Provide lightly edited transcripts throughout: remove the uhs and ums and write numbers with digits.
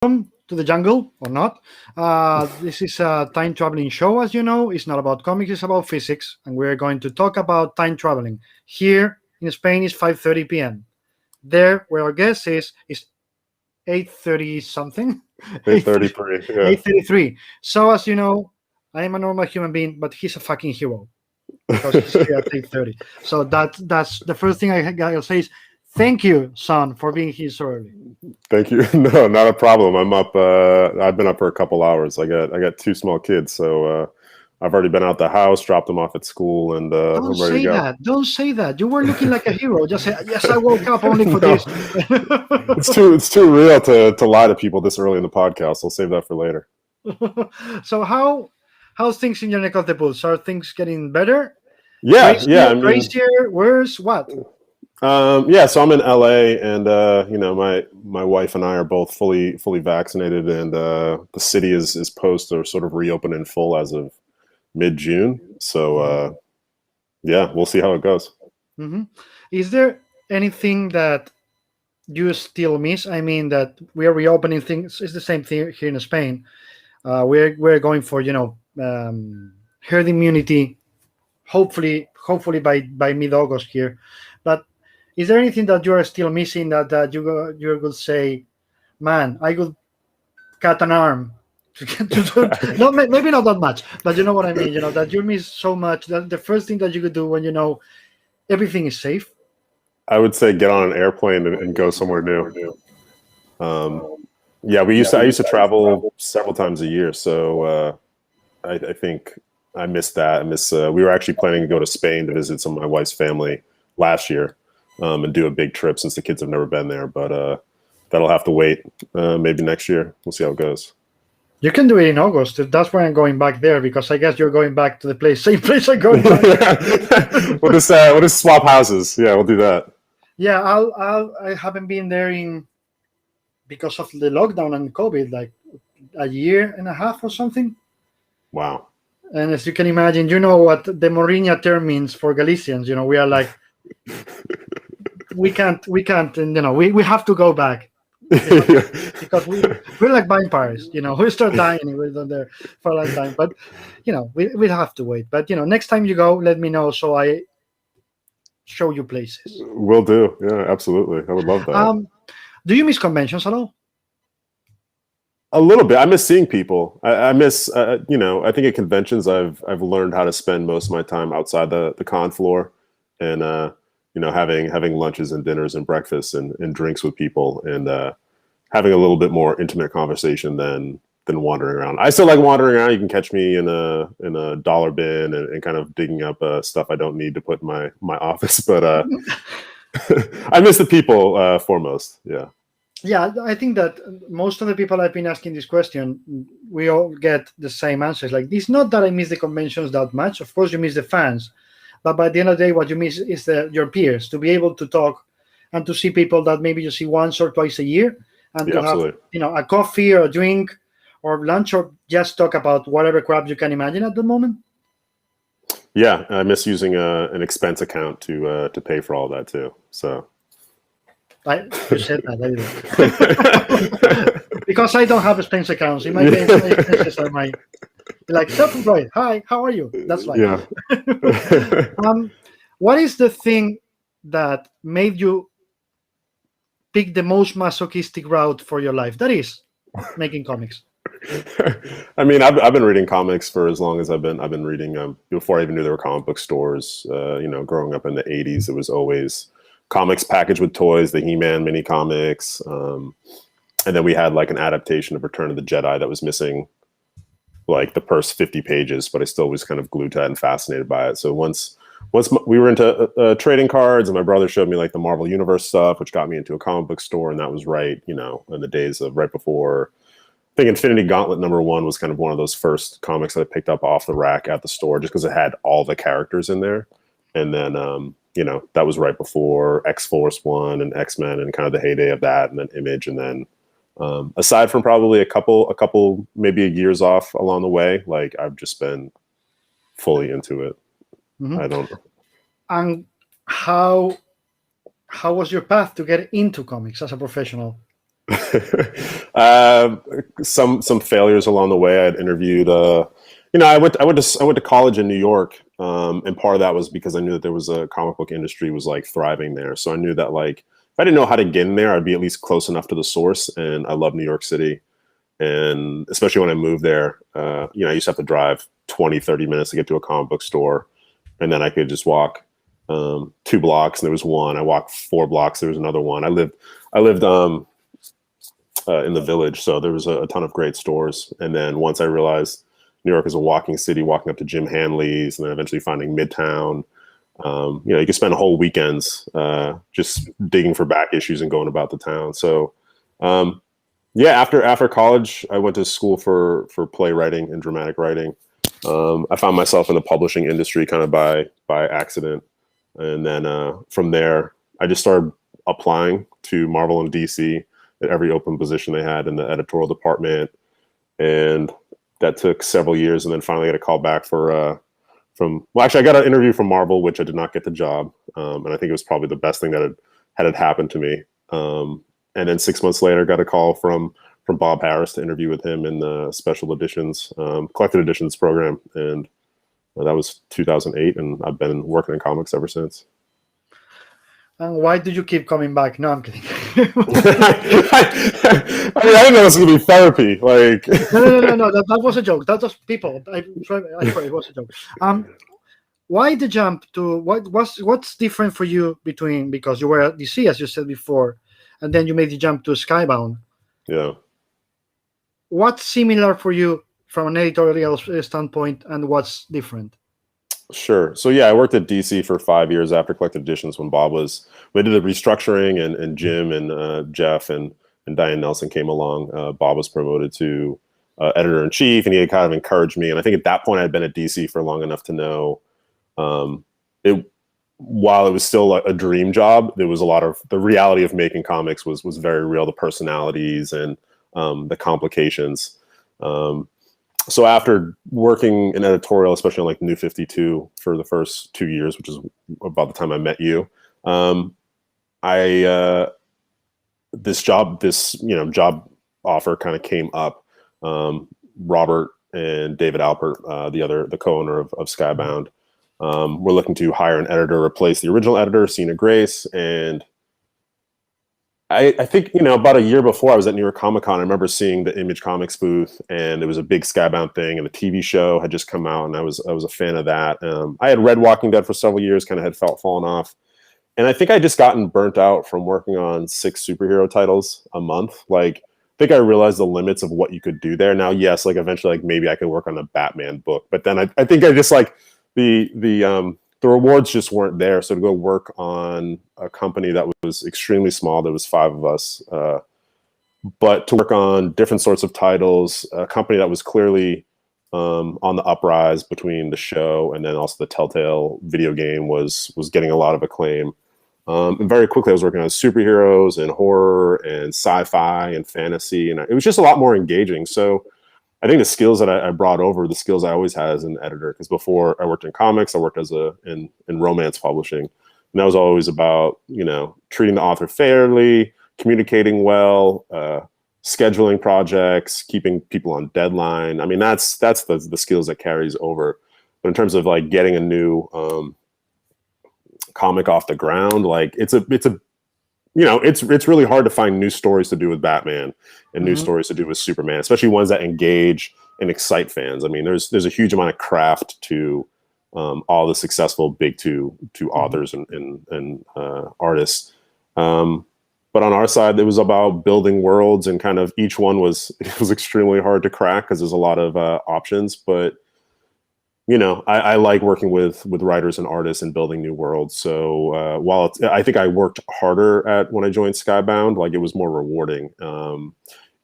to the jungle or not. This is a time traveling show, as you know. It's not about comics, it's about physics, and we're going to talk about time traveling. Here in Spain, it's 5:30 p.m. There, where our guest is 8:30 something. 8:33. Yeah. 8:33. So, as you know, I am a normal human being, but he's a fucking hero because he's here at 8:30. So that's the first thing I'll say is thank you, son, for being here so early. Thank you. No, not a problem. I'm up. I've been up for a couple hours. I got two small kids, so I've already been out the house, dropped them off at school, and Don't I'm ready say to go. that. Don't say that. You were looking like a hero. Just say, yes, I woke up only for No. this. It's too real to lie to people this early in the podcast. I'll save that for later. So how's things in your neck of the woods? Are things getting better? Yeah, Crazier, yeah. I mean, crazier, worse? What? yeah. So I'm in LA, and my wife and I are both fully vaccinated, and the city is supposed to sort of reopen in full as of mid-June. So yeah, we'll see how it goes. Hmm. Is there anything that you still miss? I mean, that we are reopening things. It's the same thing here in Spain. We're going for herd immunity. Hopefully by mid-August here. But is there anything that you are still missing that you could say, man, I could cut an arm to get to no, maybe not that much, but you know what I mean. You know that you miss so much. That the first thing that you could do when you know everything is safe. I would say get on an airplane and go somewhere new. Yeah, I used to travel several times a year, so I think I missed that. We were actually planning to go to Spain to visit some of my wife's family last year and do a big trip since the kids have never been there. But that'll have to wait. Maybe next year. We'll see how it goes. You can do it in August. That's why I'm going back there because I guess you're going back to the same place I'm going back. We'll just swap houses. Yeah, we'll do that. Yeah, I haven't been there because of the lockdown and COVID, like a year and a half or something. Wow. And as you can imagine, you know what the Moriña term means for Galicians. You know, we are like, we can't, and we have to go back because we're like vampires. You know, we start dying and we're not there for a long time. But we have to wait. But next time you go, let me know so I show you places. Will do. Yeah, absolutely. I would love that. Do you miss conventions at all? A little bit. I miss seeing people. I miss, I think at conventions I've learned how to spend most of my time outside the con floor, and having lunches and dinners and breakfasts and drinks with people, and having a little bit more intimate conversation than wandering around. I still like wandering around. You can catch me in a dollar bin and kind of digging up stuff I don't need to put in my office. But I miss the people foremost. Yeah. Yeah, I think that most of the people I've been asking this question, we all get the same answers. Like, it's not that I miss the conventions that much. Of course, you miss the fans. But by the end of the day, what you miss is your peers, to be able to talk and to see people that maybe you see once or twice a year, and to absolutely. have a coffee or a drink or lunch, or just talk about whatever crap you can imagine at the moment. Yeah, I miss using an expense account to pay for all that too. So. You said that, because I don't have expense accounts. In my case, my expenses are like self-employed. Hi, how are you? That's like. Yeah. What is the thing that made you pick the most masochistic route for your life? That is making comics. I mean, I've been reading comics for as long as I've been reading. Before I even knew there were comic book stores. Growing up in the '80s, it was always comics packaged with toys, the He-Man mini comics, and then we had like an adaptation of Return of the Jedi that was missing like the first 50 pages, but I still was kind of glued to that and fascinated by it. So once we were into trading cards, and my brother showed me like the Marvel Universe stuff, which got me into a comic book store, and that was right, in the days of right before. I think Infinity Gauntlet #1 was kind of one of those first comics that I picked up off the rack at the store, just because it had all the characters in there, and then. That was right before X-Force 1 and X-Men and kind of the heyday of that, and then Image, and then aside from probably a couple maybe years off along the way, like I've just been fully into it. Mm-hmm. I don't. And how was your path to get into comics as a professional? Some failures along the way. I'd interviewed. I went to college in New York, and part of that was because I knew that there was a comic book industry was like thriving there. So I knew that like if I didn't know how to get in there, I'd be at least close enough to the source. And I love New York City, and especially when I moved there, I used to have to drive 20, 30 minutes to get to a comic book store, and then I could just walk 2 blocks, and there was one. I walked 4 blocks, there was another one. I lived in the Village, so there was a ton of great stores. And then once I realized New York is a walking city, walking up to Jim Hanley's, and then eventually finding Midtown, you could spend whole weekends just digging for back issues and going about the town. So after college, I went to school for playwriting and dramatic writing. I found myself in the publishing industry kind of by accident. And then from there, I just started applying to Marvel and DC at every open position they had in the editorial department. And that took several years. And then finally got a call back I got an interview from Marvel, which I did not get the job. And I think it was probably the best thing that had happened to me. And then 6 months later, got a call from Bob Harris to interview with him in the special editions, collected editions program. And that was 2008. And I've been working in comics ever since. And why do you keep coming back? No, I'm kidding. I didn't know it was going to be therapy. Like, no. That was a joke. That was people. I swear it was a joke. Why the jump to what's different for you because you were at DC, as you said before, and then you made the jump to Skybound? Yeah. What's similar for you from an editorial standpoint, and what's different? Sure. So I worked at DC for 5 years after Collected Editions when we did the restructuring, and Jim and Jeff and Diane Nelson came along. Bob was promoted to editor-in-chief, and he had kind of encouraged me. And I think at that point I'd been at DC for long enough to know while it was still a dream job, there was a lot of the reality of making comics was very real, the personalities and the complications. So after working in editorial, especially on like New 52 for the first 2 years, which is about the time I met you, this job offer kind of came up. Robert and David Alpert, the co-owner of Skybound, were looking to hire an editor to replace the original editor, Sina Grace. And I think, about a year before I was at New York Comic Con, I remember seeing the Image Comics booth, and there was a big Skybound thing, and the TV show had just come out, and I was a fan of that. I had read Walking Dead for several years, kind of had fallen off. And I think I just gotten burnt out from working on 6 superhero titles a month. Like, I think I realized the limits of what you could do there. Now, yes, like eventually, like maybe I could work on a Batman book, but then I think I just like the rewards just weren't there. So to go work on a company that was extremely small, there was 5 of us, but to work on different sorts of titles, a company that was clearly on the uprise between the show and then also the Telltale video game was getting a lot of acclaim. And very quickly I was working on superheroes and horror and sci-fi and fantasy, and it was just a lot more engaging. So I think the skills that I brought over, the skills I always had as an editor, because before I worked in comics, I worked in romance publishing. And that was always about, treating the author fairly, communicating well, scheduling projects, keeping people on deadline. I mean, that's the skills that carries over. But in terms of like getting a new comic off the ground, like it's really hard to find new stories to do with Batman and new stories to do with Superman, especially ones that engage and excite fans. I mean, there's a huge amount of craft to all the successful big two authors and artists. But on our side, it was about building worlds, and kind of each one was extremely hard to crack because there's a lot of options. But I like working with writers and artists and building new worlds. So while I think I worked harder at when I joined Skybound, like it was more rewarding.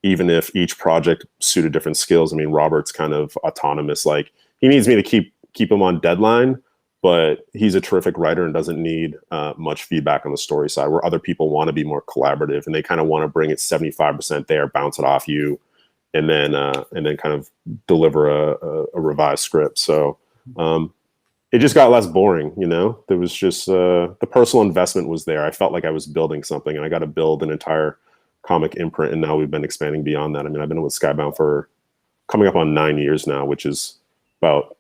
Even if each project suited different skills. I mean, Robert's kind of autonomous. Like he needs me to keep him on deadline, but he's a terrific writer and doesn't need much feedback on the story side, where other people want to be more collaborative and they kind of want to bring it 75% there, bounce it off you, and then kind of deliver a revised script. So it just got less boring, There was just the personal investment was there. I felt like I was building something, and I got to build an entire comic imprint, and now we've been expanding beyond that. I mean, I've been with Skybound for coming up on 9 years now, which is about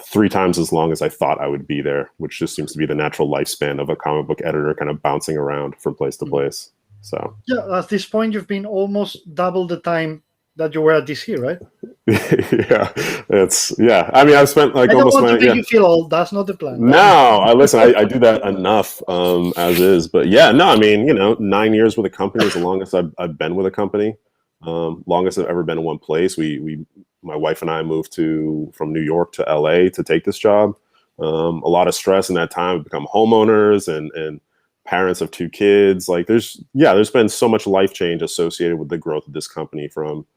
3 times as long as I thought I would be there, which just seems to be the natural lifespan of a comic book editor, kind of bouncing around from place to place. So yeah, at this point, you've been almost double the time that you were at DC, right? yeah. I mean, I've spent like I don't almost want to make you feel old. That's not the plan. No, I do that enough as is. But yeah, no, I mean, 9 years with a company is the longest I've been with a company. Longest I've ever been in one place. My wife and I moved from New York to LA to take this job. A lot of stress in that time. We've become homeowners and parents of 2 kids. Like there's been so much life change associated with the growth of this company, from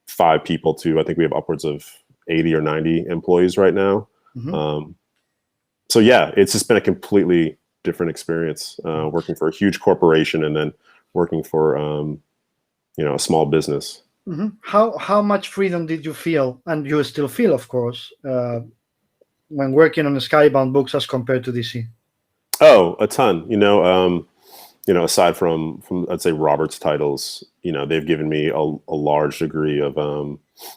5 people to I think we have upwards of 80 or 90 employees right now. So yeah, it's just been a completely different experience working for a huge corporation and then working for a small business. How much freedom did you feel, and you still feel, of course, when working on the Skybound books as compared to DC? Oh, a ton. Aside from I'd say Robert's titles, they've given me a large degree of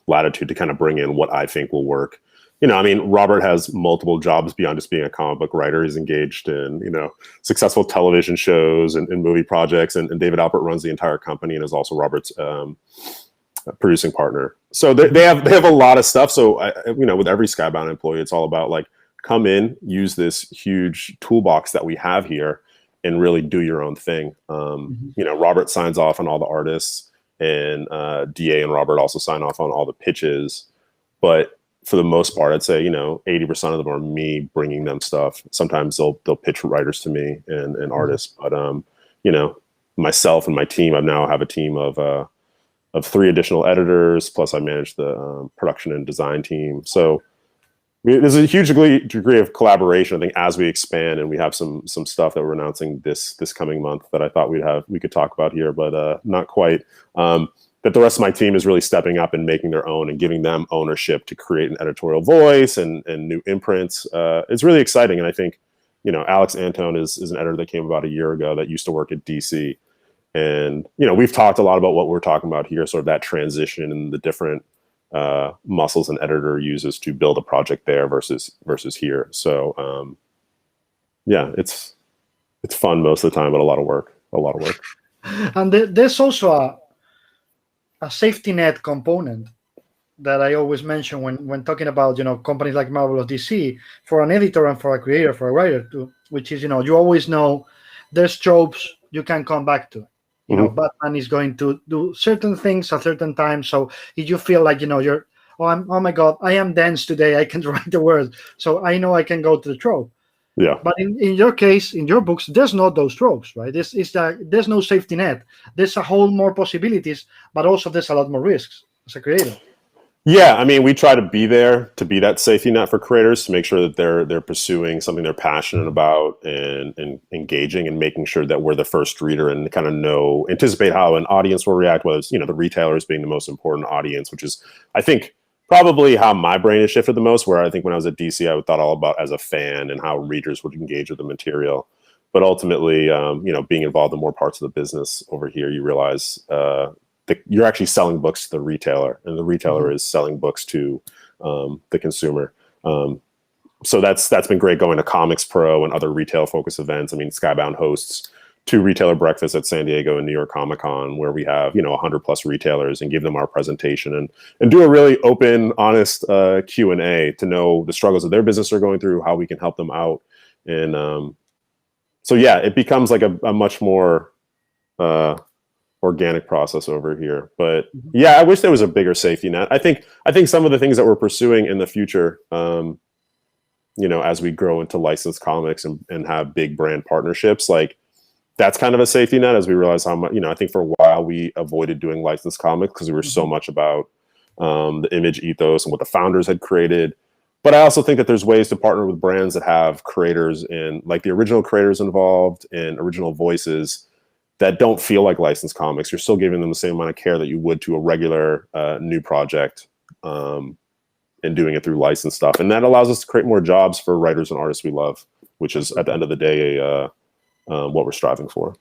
latitude to kind of bring in what I think will work. I mean, Robert has multiple jobs beyond just being a comic book writer. He's engaged in, successful television shows and movie projects. And David Alpert runs the entire company and is also Robert's producing partner. So they have a lot of stuff. So, with every Skybound employee, it's all about like, come in, use this huge toolbox that we have here and really do your own thing. Robert signs off on all the artists, and DA and Robert also sign off on all the pitches. But for the most part, I'd say, 80% of them are me bringing them stuff. Sometimes they'll pitch writers to me and artists, but myself and my team, I now have a team of 3 additional editors, plus I manage the production and design team. So there's a huge degree of collaboration, I think, as we expand, and we have some stuff that we're announcing this coming month that I thought we could talk about here, but not quite. That the rest of my team is really stepping up and making their own and giving them ownership to create an editorial voice and new imprints. It's really exciting. And I think, Alex Antone is an editor that came about a year ago that used to work at DC. And, we've talked a lot about what we're talking about here, sort of that transition and the different muscles an editor uses to build a project there versus here. So, it's fun most of the time, but a lot of work. And there's also a safety net component that I always mention when talking about companies like Marvel or DC, for an editor and for a creator, for a writer too, which is you always know there's tropes you can come back to. Batman is going to do certain things at certain times, so if you feel like you're oh my god, I am dense today, I can't write the word, so I know I can go to the trope. Yeah. But in your case, in your books, there's not those tropes, right? There's no safety net. There's a whole more possibilities, but also there's a lot more risks as a creator. Yeah, I mean, we try to be there to be that safety net for creators, to make sure that they're pursuing something they're passionate about and engaging, and making sure that we're the first reader and kind of anticipate how an audience will react, whether it's, the retailers being the most important audience, which is, I think, probably how my brain has shifted the most, where I think when I was at DC, I thought all about as a fan and how readers would engage with the material. But ultimately, being involved in more parts of the business over here, you realize that you're actually selling books to the retailer, and the retailer is selling books to the consumer. So that's been great, going to Comics Pro and other retail-focused events. I mean, Skybound hosts 2 retailer breakfasts at San Diego and New York Comic Con, where we have 100+ retailers and give them our presentation and do a really open, honest Q&A to know the struggles that their business are going through, how we can help them out. And so yeah, it becomes like a much more organic process over here. But yeah, I wish there was a bigger safety net. I think some of the things that we're pursuing in the future, as we grow into licensed comics and have big brand partnerships, like, that's kind of a safety net, as we realize how much, I think for a while we avoided doing licensed comics because we were so much about the image ethos and what the founders had created. But I also think that there's ways to partner with brands that have creators and like the original creators involved and original voices that don't feel like licensed comics. You're still giving them the same amount of care that you would to a regular new project, and doing it through licensed stuff. And that allows us to create more jobs for writers and artists we love, which is at the end of the day what we're striving for.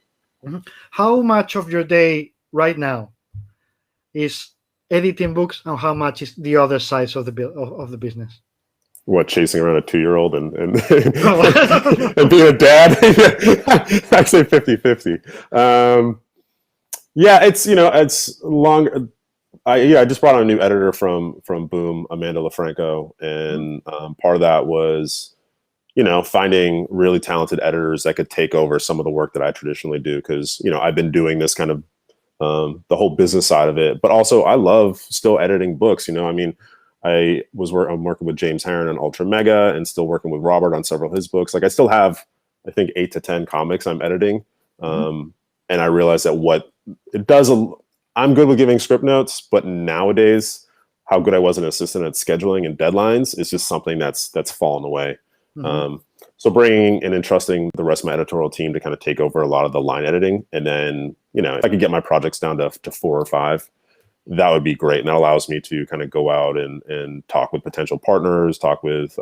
How much of your day right now is editing books, and how much is the other side of the business? What, chasing around a 2-year-old and No. and being a dad? I say 50-50. Yeah, it's it's long. I just brought on a new editor from Boom, Amanda LaFranco, and part of that was finding really talented editors that could take over some of the work that I traditionally do, because I've been doing this kind of the whole business side of it, but also I love still editing books. I mean, I'm working with James Herron on Ultra Mega, and still working with Robert on several of his books. Like, I still have, I think, 8 to 10 comics I'm editing. And I realized that what it does, I'm good with giving script notes, but nowadays, how good I was an assistant at scheduling and deadlines is just something that's fallen away. So bringing and entrusting the rest of my editorial team to kind of take over a lot of the line editing, and then if I could get my projects down to 4 or 5, that would be great. And that allows me to kind of go out and talk with potential partners, talk with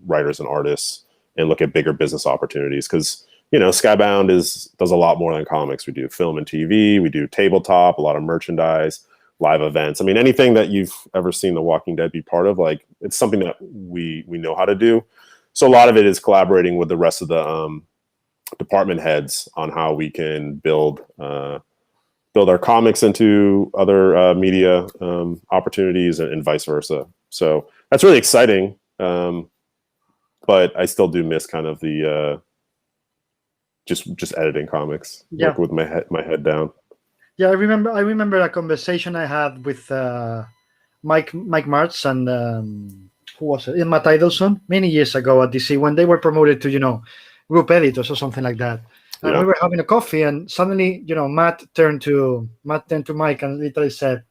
writers and artists, and look at bigger business opportunities. Because Skybound does a lot more than comics. We do film and TV, we do tabletop, a lot of merchandise, live events. I mean, anything that you've ever seen The Walking Dead be part of, like, it's something that we know how to do. So a lot of it is collaborating with the rest of the department heads on how we can build our comics into other media opportunities, and vice versa. So that's really exciting. But I still do miss kind of the just editing comics, work with my head down. Yeah, I remember a conversation I had with Mike Martz and who was it? Matt Idelson many years ago at DC, when they were promoted to group editors or something like that. And we were having a coffee, and suddenly Matt turned to Mike and literally said,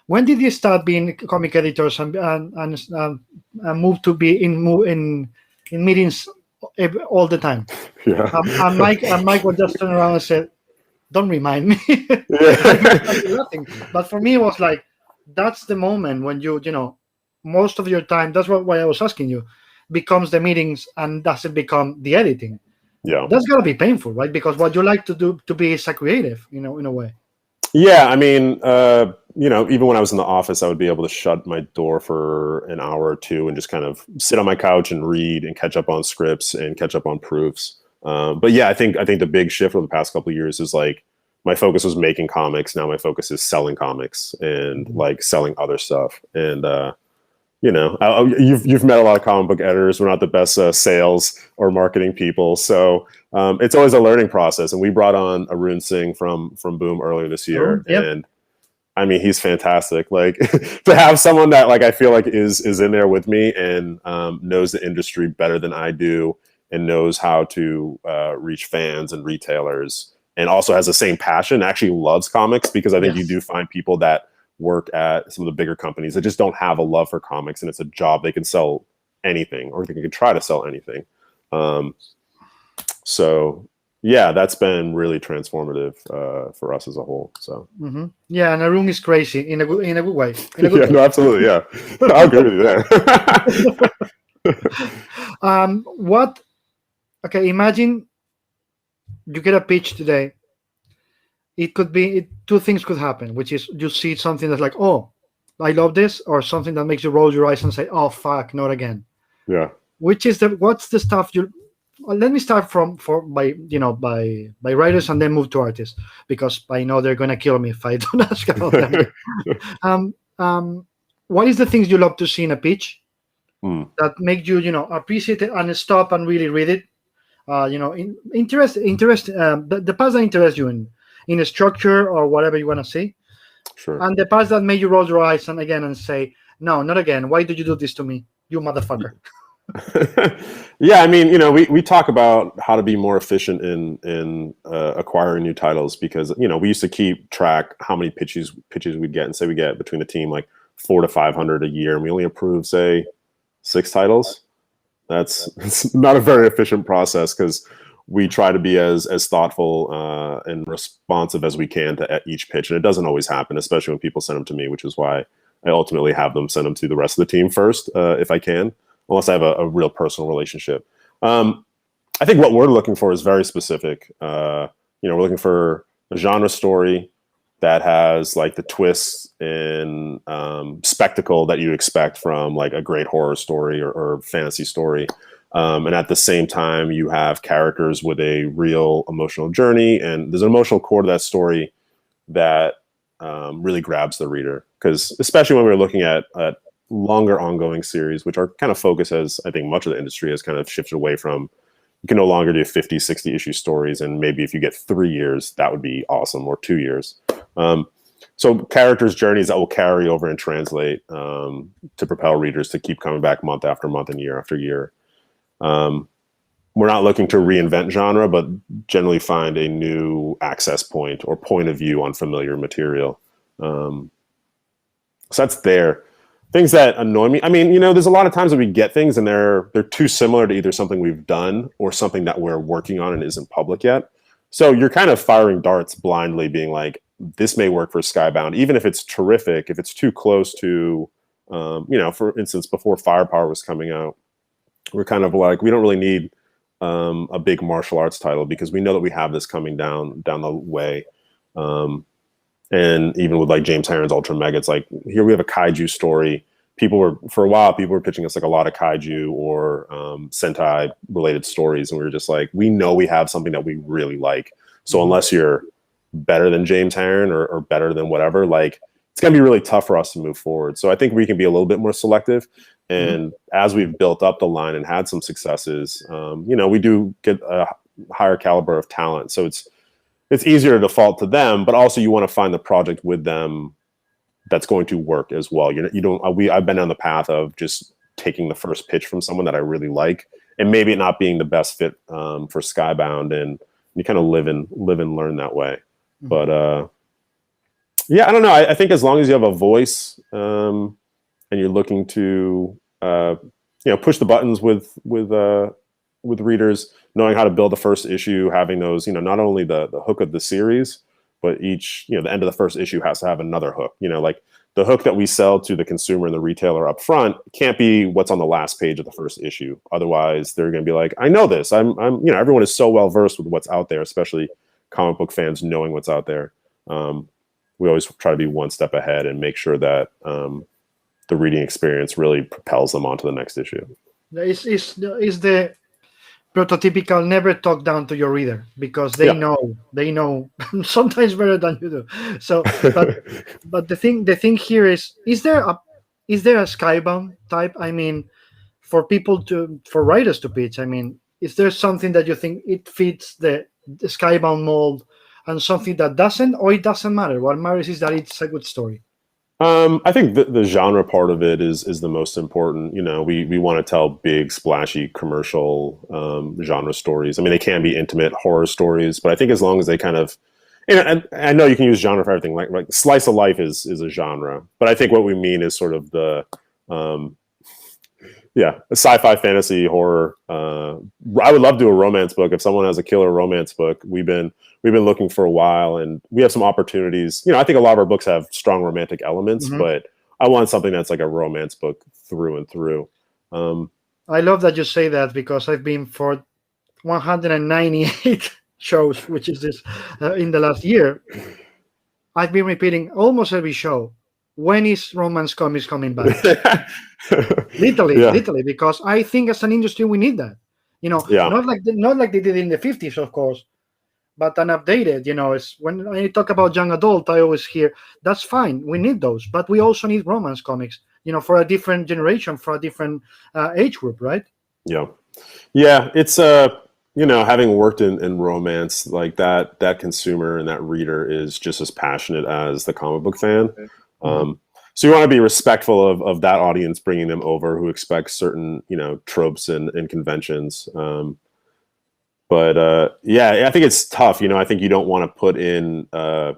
"When did you start being comic editors and move to be in meetings all the time?" Yeah. And Mike would just turn around and said, "Don't remind me." Nothing. But for me, it was like, that's the moment when most of your time, that's why I was asking you, becomes the meetings and doesn't become the editing. Yeah, that's gotta be painful, right? Because what you like to do to be is a creative, in a way. Yeah, I mean, even when I was in the office, I would be able to shut my door for an hour or two and just kind of sit on my couch and read and catch up on scripts and catch up on proofs. But yeah, I think the big shift over the past couple of years is, like, my focus was making comics. Now my focus is selling comics and like selling other stuff. And you've met a lot of comic book editors. We're not the best sales or marketing people, so it's always a learning process. And we brought on Arun Singh from Boom earlier this year, and I mean, he's fantastic. Like, to have someone that, like, I feel like is in there with me and knows the industry better than I do, and knows how to reach fans and retailers, and also has the same passion, actually loves comics, because I think you do find people that work at some of the bigger companies that just don't have a love for comics, and it's a job. They can sell anything, or they can try to sell anything. So yeah, that's been really transformative for us as a whole. So yeah, and Arun is crazy in a good way. No, absolutely, yeah. I'll agree with you there. Okay, imagine you get a pitch today. It could be two things could happen, which is you see something that's like, "Oh, I love this," or something that makes you roll your eyes and say, "Oh, fuck, not again." Yeah. What's the stuff you? Well, let me start by writers and then move to artists, because I know they're gonna kill me if I don't ask about them. What is the things you love to see in a pitch that make you appreciate it and stop and really read it? Interest the parts that interest you in a structure or whatever you want to see. Sure. And the parts that make you roll your eyes and say, "No, not again. Why did you do this to me, you motherfucker?" Yeah, I mean, we talk about how to be more efficient in acquiring new titles, because we used to keep track how many pitches we'd get, and say we get between the team like 400 to 500 a year, and we only approve, say, 6 titles. It's not a very efficient process, because we try to be as thoughtful and responsive as we can to each pitch, and it doesn't always happen, especially when people send them to me, which is why I ultimately have them send them to the rest of the team first, if I can, unless I have a real personal relationship. I think what we're looking for is very specific. We're looking for a genre story, that has like the twists and spectacle that you expect from like a great horror story or fantasy story. And at the same time, you have characters with a real emotional journey, and there's an emotional core to that story that really grabs the reader. Because especially when we're looking at longer ongoing series, which are kind of focused, as I think much of the industry has kind of shifted away from, you can no longer do 50, 60 issue stories. And maybe if you get 3 years, that would be awesome, or 2 years. So characters' journeys that will carry over and translate to propel readers to keep coming back month after month and year after year. We're not looking to reinvent genre, but generally find a new access point or point of view on familiar material. So that's there. Things that annoy me. I mean, there's a lot of times that we get things and they're too similar to either something we've done or something that we're working on and isn't public yet. So you're kind of firing darts blindly, being like, this may work for Skybound, even if it's terrific. If it's too close to, for instance, before Firepower was coming out, we're kind of like, we don't really need a big martial arts title because we know that we have this coming down the way. And even with like James Harren's Ultra Mega, it's like, here we have a kaiju story. For a while, people were pitching us like a lot of kaiju or Sentai related stories. And we were just like, we know we have something that we really like. So unless you're better than James Harren or better than whatever, like, it's going to be really tough for us to move forward. So I think we can be a little bit more selective. And as we've built up the line and had some successes, we do get a higher caliber of talent. So it's easier to default to them, but also you want to find the project with them that's going to work as well. I've been down the path of just taking the first pitch from someone that I really like, and maybe it not being the best fit for Skybound, and you kind of live and learn that way. But I don't know. I think as long as you have a voice and you're looking to push the buttons with readers, knowing how to build the first issue, having those, not only the hook of the series, but each, the end of the first issue has to have another hook. Like the hook that we sell to the consumer and the retailer up front can't be what's on the last page of the first issue. Otherwise, they're going to be like, I know this. Everyone is so well versed with what's out there, especially comic book fans knowing what's out there. We always try to be one step ahead and make sure that the reading experience really propels them onto the next issue. Is the prototypical never talk down to your reader, because they know sometimes better than you do. So, but the thing here is there a Skybound type? I mean, for writers to pitch. I mean, is there something that you think it fits the Skybound mold, and something that doesn't, or it doesn't matter? What matters is that it's a good story. I think the genre part of it is the most important. We want to tell big, splashy, commercial genre stories. I mean, they can be intimate horror stories, but I think as long as they kind of, and I know you can use genre for everything. Like slice of life is a genre, but I think what we mean is sort of the sci-fi, fantasy, horror. I would love to do a romance book. If someone has a killer romance book, we've been looking for a while, and we have some opportunities. I think a lot of our books have strong romantic elements, but I want something that's like a romance book through and through. I love that you say that, because I've been for 198 shows, which is this in the last year. I've been repeating almost every show, when is romance comics coming back? literally, because I think as an industry we need that. Not like they did in the 50s, of course, but an updated. It's when I talk about young adult, I always hear that's fine. We need those, but we also need romance comics. For a different generation, for a different age group, right? Yeah. It's having worked in romance, like that consumer and that reader is just as passionate as the comic book fan. So you want to be respectful of that audience, bringing them over who expect certain, tropes and conventions. But I think it's tough. I think you don't want to put in, a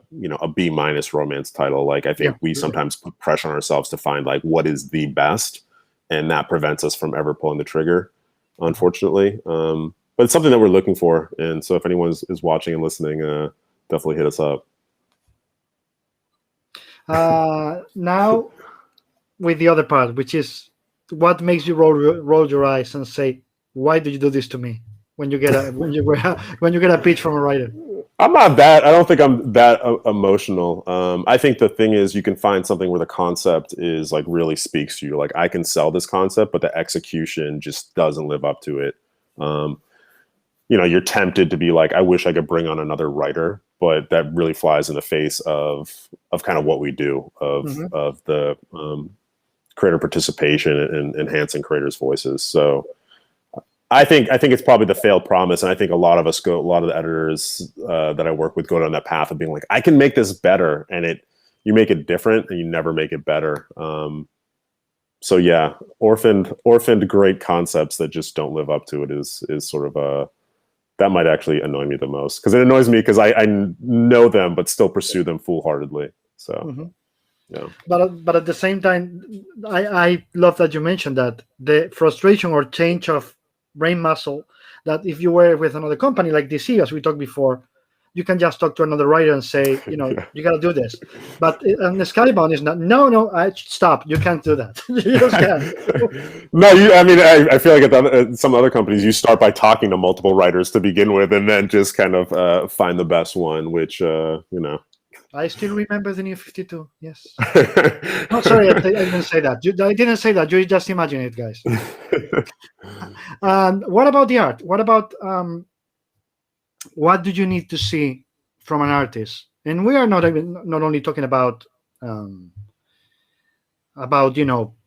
B- romance title. Like, I think we sometimes put pressure on ourselves to find like what is the best, and that prevents us from ever pulling the trigger, unfortunately. But it's something that we're looking for. And so if anyone is watching and listening, definitely hit us up. Now, with the other part, which is what makes you roll your eyes and say, "Why did you do this to me?" When you get a pitch from a writer. I'm not that. I don't think I'm that emotional. I think the thing is, you can find something where the concept is like really speaks to you. Like, I can sell this concept, but the execution just doesn't live up to it. Um, you're tempted to be like, I wish I could bring on another writer, but that really flies in the face of kind of what we do, of the creator participation and enhancing creators' voices. So I think it's probably the failed promise, and I think a lot of the editors that I work with go down that path of being like, I can make this better, and you make it different, and you never make it better. So yeah, orphaned great concepts that just don't live up to it is sort of that might actually annoy me the most, because it annoys me because I know them but still pursue them foolhardily. So yeah. But at the same time, I love that you mentioned that the frustration or change of brain muscle, that if you were with another company like DC, as we talked before, you can just talk to another writer and say, Yeah. you got to do this. But on the Skybound is not. No, stop. You can't do that. You just can't. No, I feel like at some other companies, you start by talking to multiple writers to begin with, and then just kind of find the best one, which I still remember the New 52. Yes. No, sorry, I didn't say that. I didn't say that. You just imagine it, guys. What about the art? What about what do you need to see from an artist? And we are not only talking about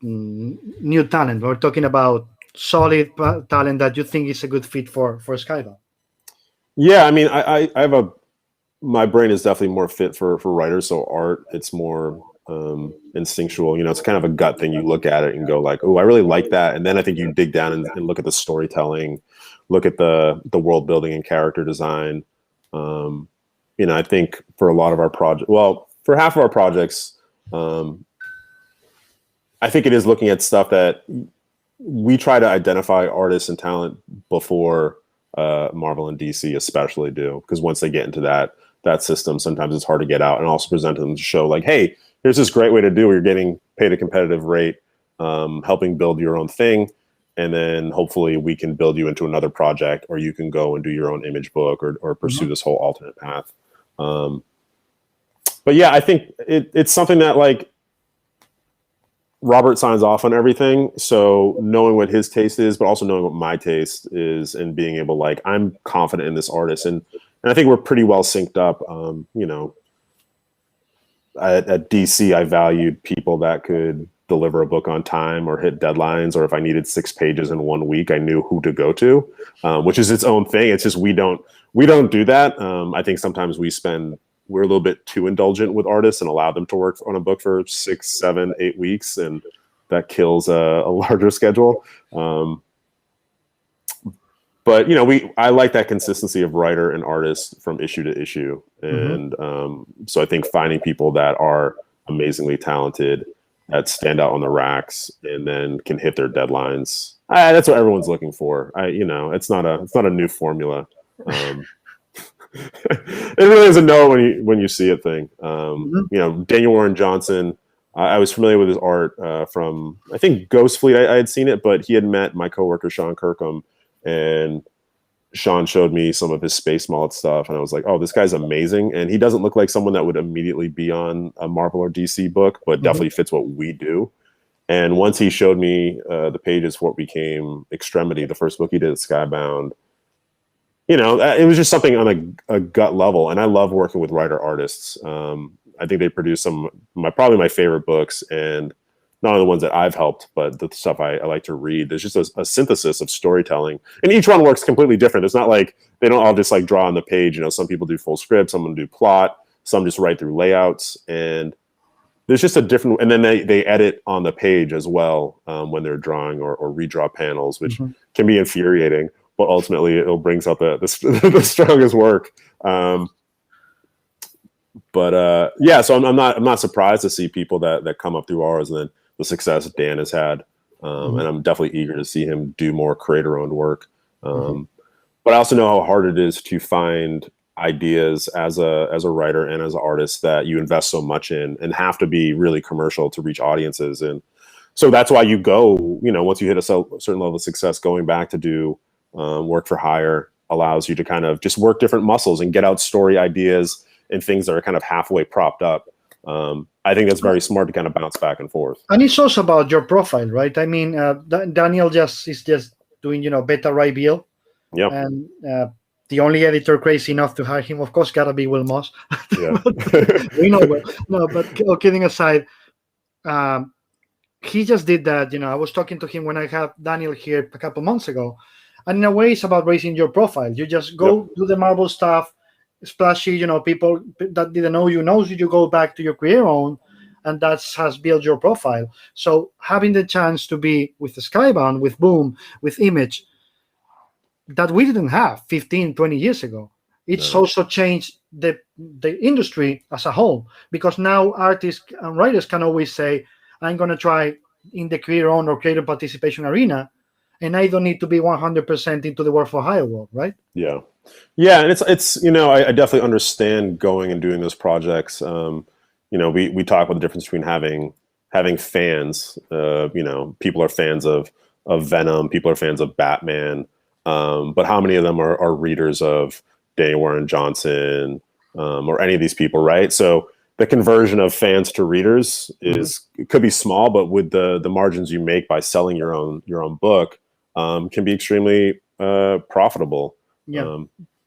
new talent. We're talking about solid talent that you think is a good fit for Skybound. Yeah, I have my brain is definitely more fit for writers. So art, it's more instinctual. It's kind of a gut thing. You look at it and go like, oh, I really like that. And then I think you dig down and look at the storytelling, look at the world building and character design. I think for a lot of our for half of our projects, I think it is looking at stuff that we try to identify artists and talent before Marvel and DC especially do, because once they get into that system, sometimes it's hard to get out, and also present them to show like, hey, here's this great way to do it. You're getting paid a competitive rate, helping build your own thing, and then hopefully we can build you into another project, or you can go and do your own image book or pursue this whole alternate path. But yeah, I think it's something that like Robert signs off on everything. So knowing what his taste is, but also knowing what my taste is, and being able, like, I'm confident in this artist. And I think we're pretty well synced up. At DC, I valued people that could deliver a book on time or hit deadlines, or if I needed 6 pages in 1 week, I knew who to go to, which is its own thing. It's just, we don't do that. I think sometimes we're a little bit too indulgent with artists and allow them to work on a book for 6, 7, 8 weeks, and that kills a larger schedule. But I like that consistency of writer and artist from issue to issue, and so I think finding people that are amazingly talented, that stand out on the racks, and then can hit their deadlines. That's what everyone's looking for. It's not a new formula. It really is a know when you see it thing. Daniel Warren Johnson, I was familiar with his art from, I think, Ghost Fleet. I had seen it, but he had met my coworker Sean Kirkham, and Sean showed me some of his Space Mullet stuff, and I was like, oh, this guy's amazing. And he doesn't look like someone that would immediately be on a Marvel or DC book, but definitely fits what we do. And once he showed me the pages for what became Extremity, the first book he did at Skybound, it was just something on a gut level. And I love working with writer artists. I think they produce probably my favorite books, and not only the ones that I've helped, but the stuff I like to read. There's just a synthesis of storytelling, and each one works completely different. It's not like they don't all just like draw on the page. Some people do full script, some do plot, some just write through layouts, and there's just a different, and then they edit on the page as well when they're drawing or redraw panels, which can be infuriating, but ultimately it brings out the strongest work. So I'm not surprised to see people that come up through ours, and then the success Dan has had, and I'm definitely eager to see him do more creator-owned work. But I also know how hard it is to find ideas as a writer and as an artist that you invest so much in and have to be really commercial to reach audiences. And so that's why you go, once you hit a certain level of success, going back to do work for hire allows you to kind of just work different muscles and get out story ideas and things that are kind of halfway propped up. I think that's very smart to kind of bounce back and forth. And it's also about your profile, right? I mean, Daniel is just doing, beta Ray Bill, Yeah. and the only editor crazy enough to hire him, of course, gotta be Will Moss. Yeah. We know Will. No, but kidding aside, he just did that. I was talking to him when I had Daniel here a couple months ago, and in a way, it's about raising your profile. You just go do the Marvel stuff, splashy. People that didn't know you knows you. You go back to your career own, and that has built your profile. So having the chance to be with the Skybound, with Boom, with Image, that we didn't have 15, 20 years ago. It's also changed the industry as a whole, because now artists and writers can always say, I'm going to try in the career own or creator participation arena, and I don't need to be 100% into the work for hire world, right? Yeah. Yeah. And it's I definitely understand going and doing those projects. We talk about the difference between having fans. People are fans of Venom, people are fans of Batman, but how many of them are readers of Daniel Warren Johnson, or any of these people, right? So the conversion of fans to readers it could be small, but with the margins you make by selling your own book, can be extremely profitable. Yeah.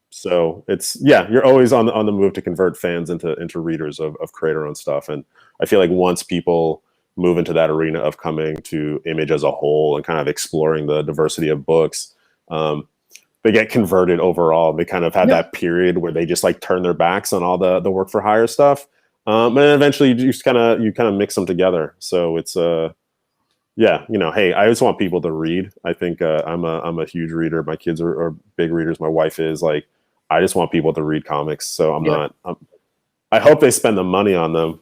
So you're always on the move to convert fans into readers of creator-owned stuff. And I feel like once people move into that arena of coming to Image as a whole and kind of exploring the diversity of books, they get converted overall. They kind of have that period where they just like turn their backs on all the work for hire stuff. And then eventually you kind of mix them together. So it's hey, I just want people to read. I think I'm a huge reader. My kids are big readers. My wife is. Like, I just want people to read comics. So I hope they spend the money on them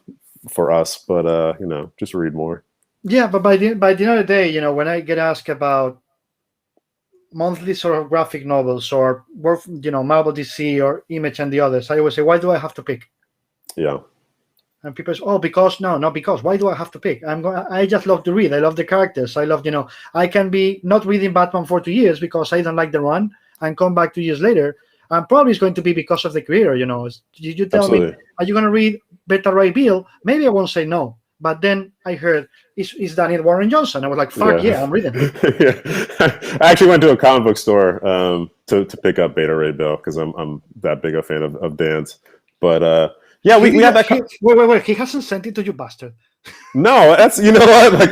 for us, but just read more. Yeah, but by the end of the day, when I get asked about monthly sort of graphic novels or Marvel, DC, or Image and the others, I always say, why do I have to pick? Yeah. And people say, oh, because not because. Why do I have to pick? I just love to read. I love the characters. I love, I can be not reading Batman for 2 years because I don't like the run, and come back 2 years later. And probably it's going to be because of the creator. You tell Absolutely. me, are you going to read Beta Ray Bill? Maybe I won't say no. But then I heard, it's Daniel Warren Johnson. I was like, fuck yeah, I'm reading. Yeah. I actually went to a comic book store to pick up Beta Ray Bill because I'm that big a fan of Dan's. But we had that. Wait. He hasn't sent it to you, bastard. No, that's what. Like,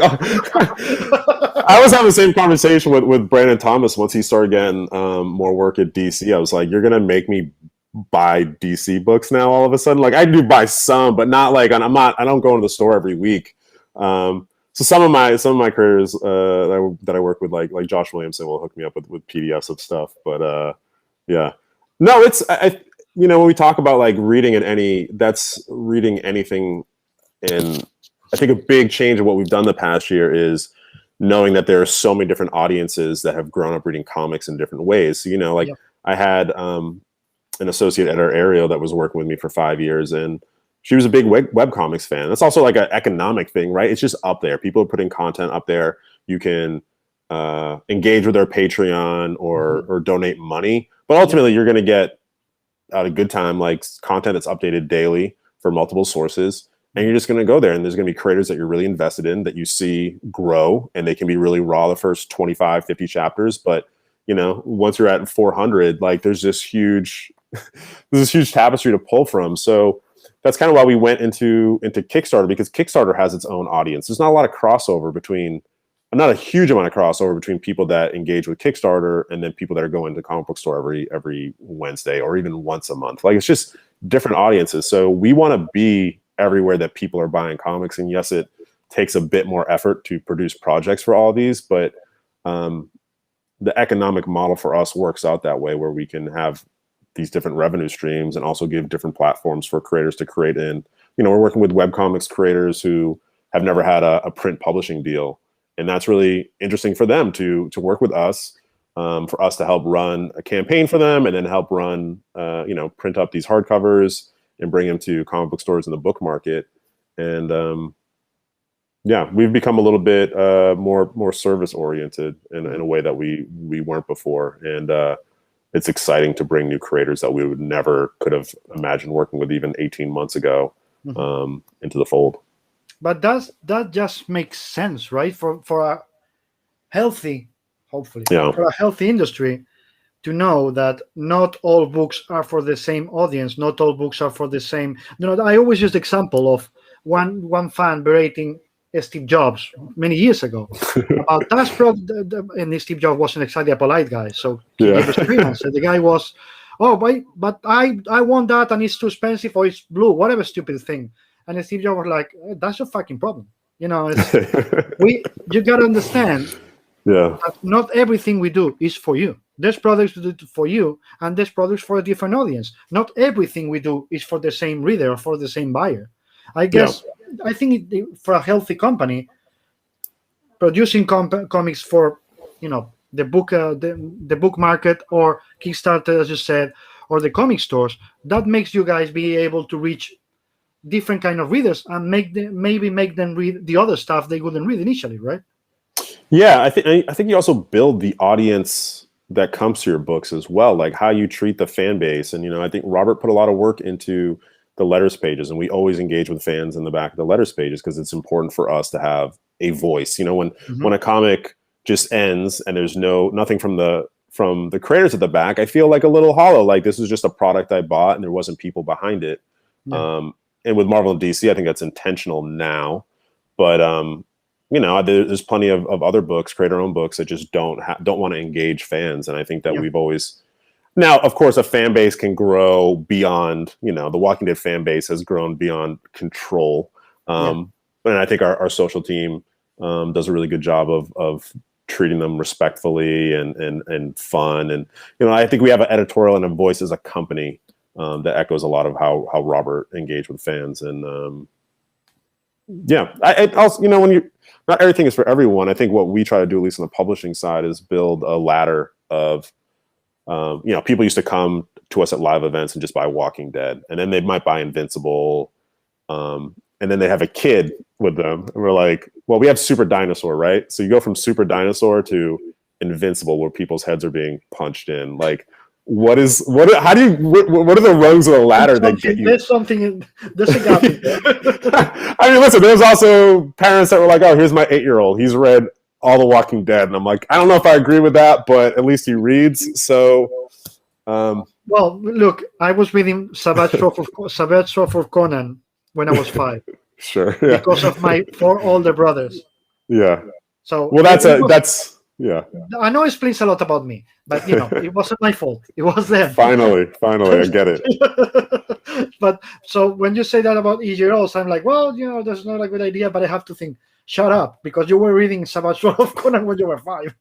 I was having the same conversation with Brandon Thomas once he started getting more work at DC. I was like, you're gonna make me buy DC books now all of a sudden. Like, I do buy some, but not like I don't go into the store every week. So some of my creators that I work with, like Josh Williamson, will hook me up with PDFs of stuff. But no, it's when we talk about like reading that's reading anything. And I think a big change of what we've done the past year is knowing that there are so many different audiences that have grown up reading comics in different ways. So, I had an associate editor, Ariel, that was working with me for 5 years, and she was a big webcomics fan. That's also like an economic thing, right? It's just up there. People are putting content up there. You can engage with their Patreon or donate money, but ultimately you're going to get at a good time like content that's updated daily for multiple sources. And you're just going to go there, and there's going to be creators that you're really invested in, that you see grow, and they can be really raw the first 25, 50 chapters. But, once you're at 400, like there's this huge tapestry to pull from. So that's kind of why we went into Kickstarter, because Kickstarter has its own audience. There's not a lot of crossover not a huge amount of crossover between people that engage with Kickstarter and then people that are going to comic book store every Wednesday or even once a month. Like, it's just different audiences. So we want to be everywhere that people are buying comics. And yes, it takes a bit more effort to produce projects for all of these, but the economic model for us works out that way, where we can have these different revenue streams and also give different platforms for creators to create in. We're working with webcomics creators who have never had a print publishing deal. And that's really interesting for them to work with us, for us to help run a campaign for them, and then help run, print up these hardcovers and bring them to comic book stores in the book market. And we've become a little bit more service oriented in a way that we weren't before. And it's exciting to bring new creators that we would never could have imagined working with even 18 months ago into the fold. But that just makes sense, right? For a healthy, hopefully, for a healthy industry, to know that not all books are for the same audience, not all books are for the same. I always use the example of one fan berating Steve Jobs many years ago about task product, and Steve Jobs wasn't exactly a polite guy, so he gave us three answers. The guy was, "Oh, but I want that, and it's too expensive, or it's blue, whatever stupid thing." And Steve Jobs was like, "That's your fucking problem." You gotta understand that not everything we do is for you. There's products to do for you, and there's products for a different audience. Not everything we do is for the same reader or for the same buyer. I guess I think for a healthy company, producing comics for the book market or Kickstarter, as you said, or the comic stores, that makes you guys be able to reach different kind of readers and make them read the other stuff they wouldn't read initially, right? Yeah, I think you also build the audience that comes to your books as well, like how you treat the fan base. And I think Robert put a lot of work into the letters pages, and we always engage with fans in the back of the letters pages because it's important for us to have a voice. When a comic just ends and there's nothing from the creators at the back, I feel like a little hollow. Like this is just a product I bought and there wasn't people behind it. And with Marvel and DC, I think that's intentional now. But there's plenty of other books, creator-owned books, that just don't want to engage fans. And I think that we've always. Now, of course, a fan base can grow beyond. The Walking Dead fan base has grown beyond control. And I think our social team does a really good job of treating them respectfully and fun. And I think we have an editorial and a voice as a company that echoes a lot of how Robert engaged with fans. And I also, when not everything is for everyone. I think what we try to do, at least on the publishing side, is build a ladder of, people used to come to us at live events and just buy Walking Dead, and then they might buy Invincible, and then they have a kid with them, and we're like, well, we have Super Dinosaur, right? So you go from Super Dinosaur to Invincible, where people's heads are being punched in. Like, what are the rungs of the ladder that get you? There's a gap in there. I mean, listen, there's also parents that were like, oh, here's my 8-year-old. He's read all the Walking Dead. And I'm like, I don't know if I agree with that, but at least he reads. So, well, look, I was reading Savage Sword of Conan when I was 5. Sure. Yeah. Because of my 4 older brothers. Yeah. So, well, yeah. I know it explains a lot about me, but it wasn't my fault. It was them. Finally, I get it. But so when you say that about 8-year-olds, I'm like, well, that's not a good idea. But I have to think, shut up, because you were reading Savage Sword of Conan when you were 5.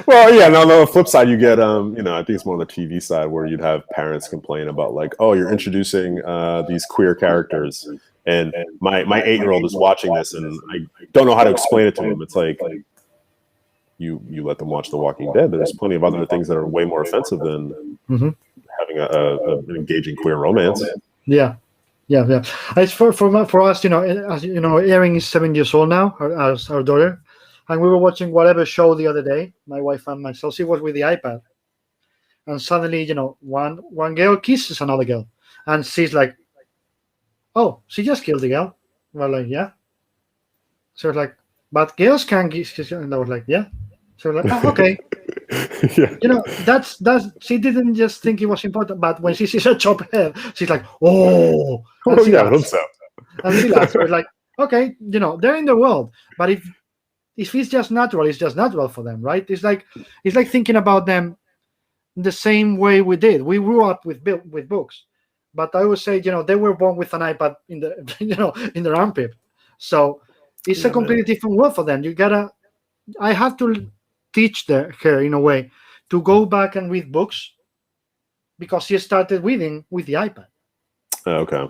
Well, yeah. No. The flip side, you get, I think it's more on the TV side where you'd have parents complain about like, oh, you're introducing these queer characters, and my 8-year-old is watching this, and I don't know how to explain it to him. It's like. You let them watch The Walking Dead. There's plenty of other things that are way more offensive than having an engaging queer romance. Yeah. It's for us, as Erin is 7 years old now, our daughter, and we were watching whatever show the other day, my wife and myself. She was with the iPad, and suddenly, one girl kisses another girl, and she's like, "Oh, she just killed the girl." We're like, "Yeah." So it's like, "But girls can kiss," and I was like, "Yeah." So like, oh, okay. That's she didn't just think it was important, but when she sees a chopped head, she's like, oh yeah, I hope so. And she laughs. We're like, okay, they're in the world, but if it's just natural, it's just natural for them, right? It's like thinking about them the same way we did. We grew up with books, but I would say, they were born with an iPad in the in their armpit, so it's a completely different world for them. I have to teach her in a way to go back and read books, because she started reading with the iPad. Okay.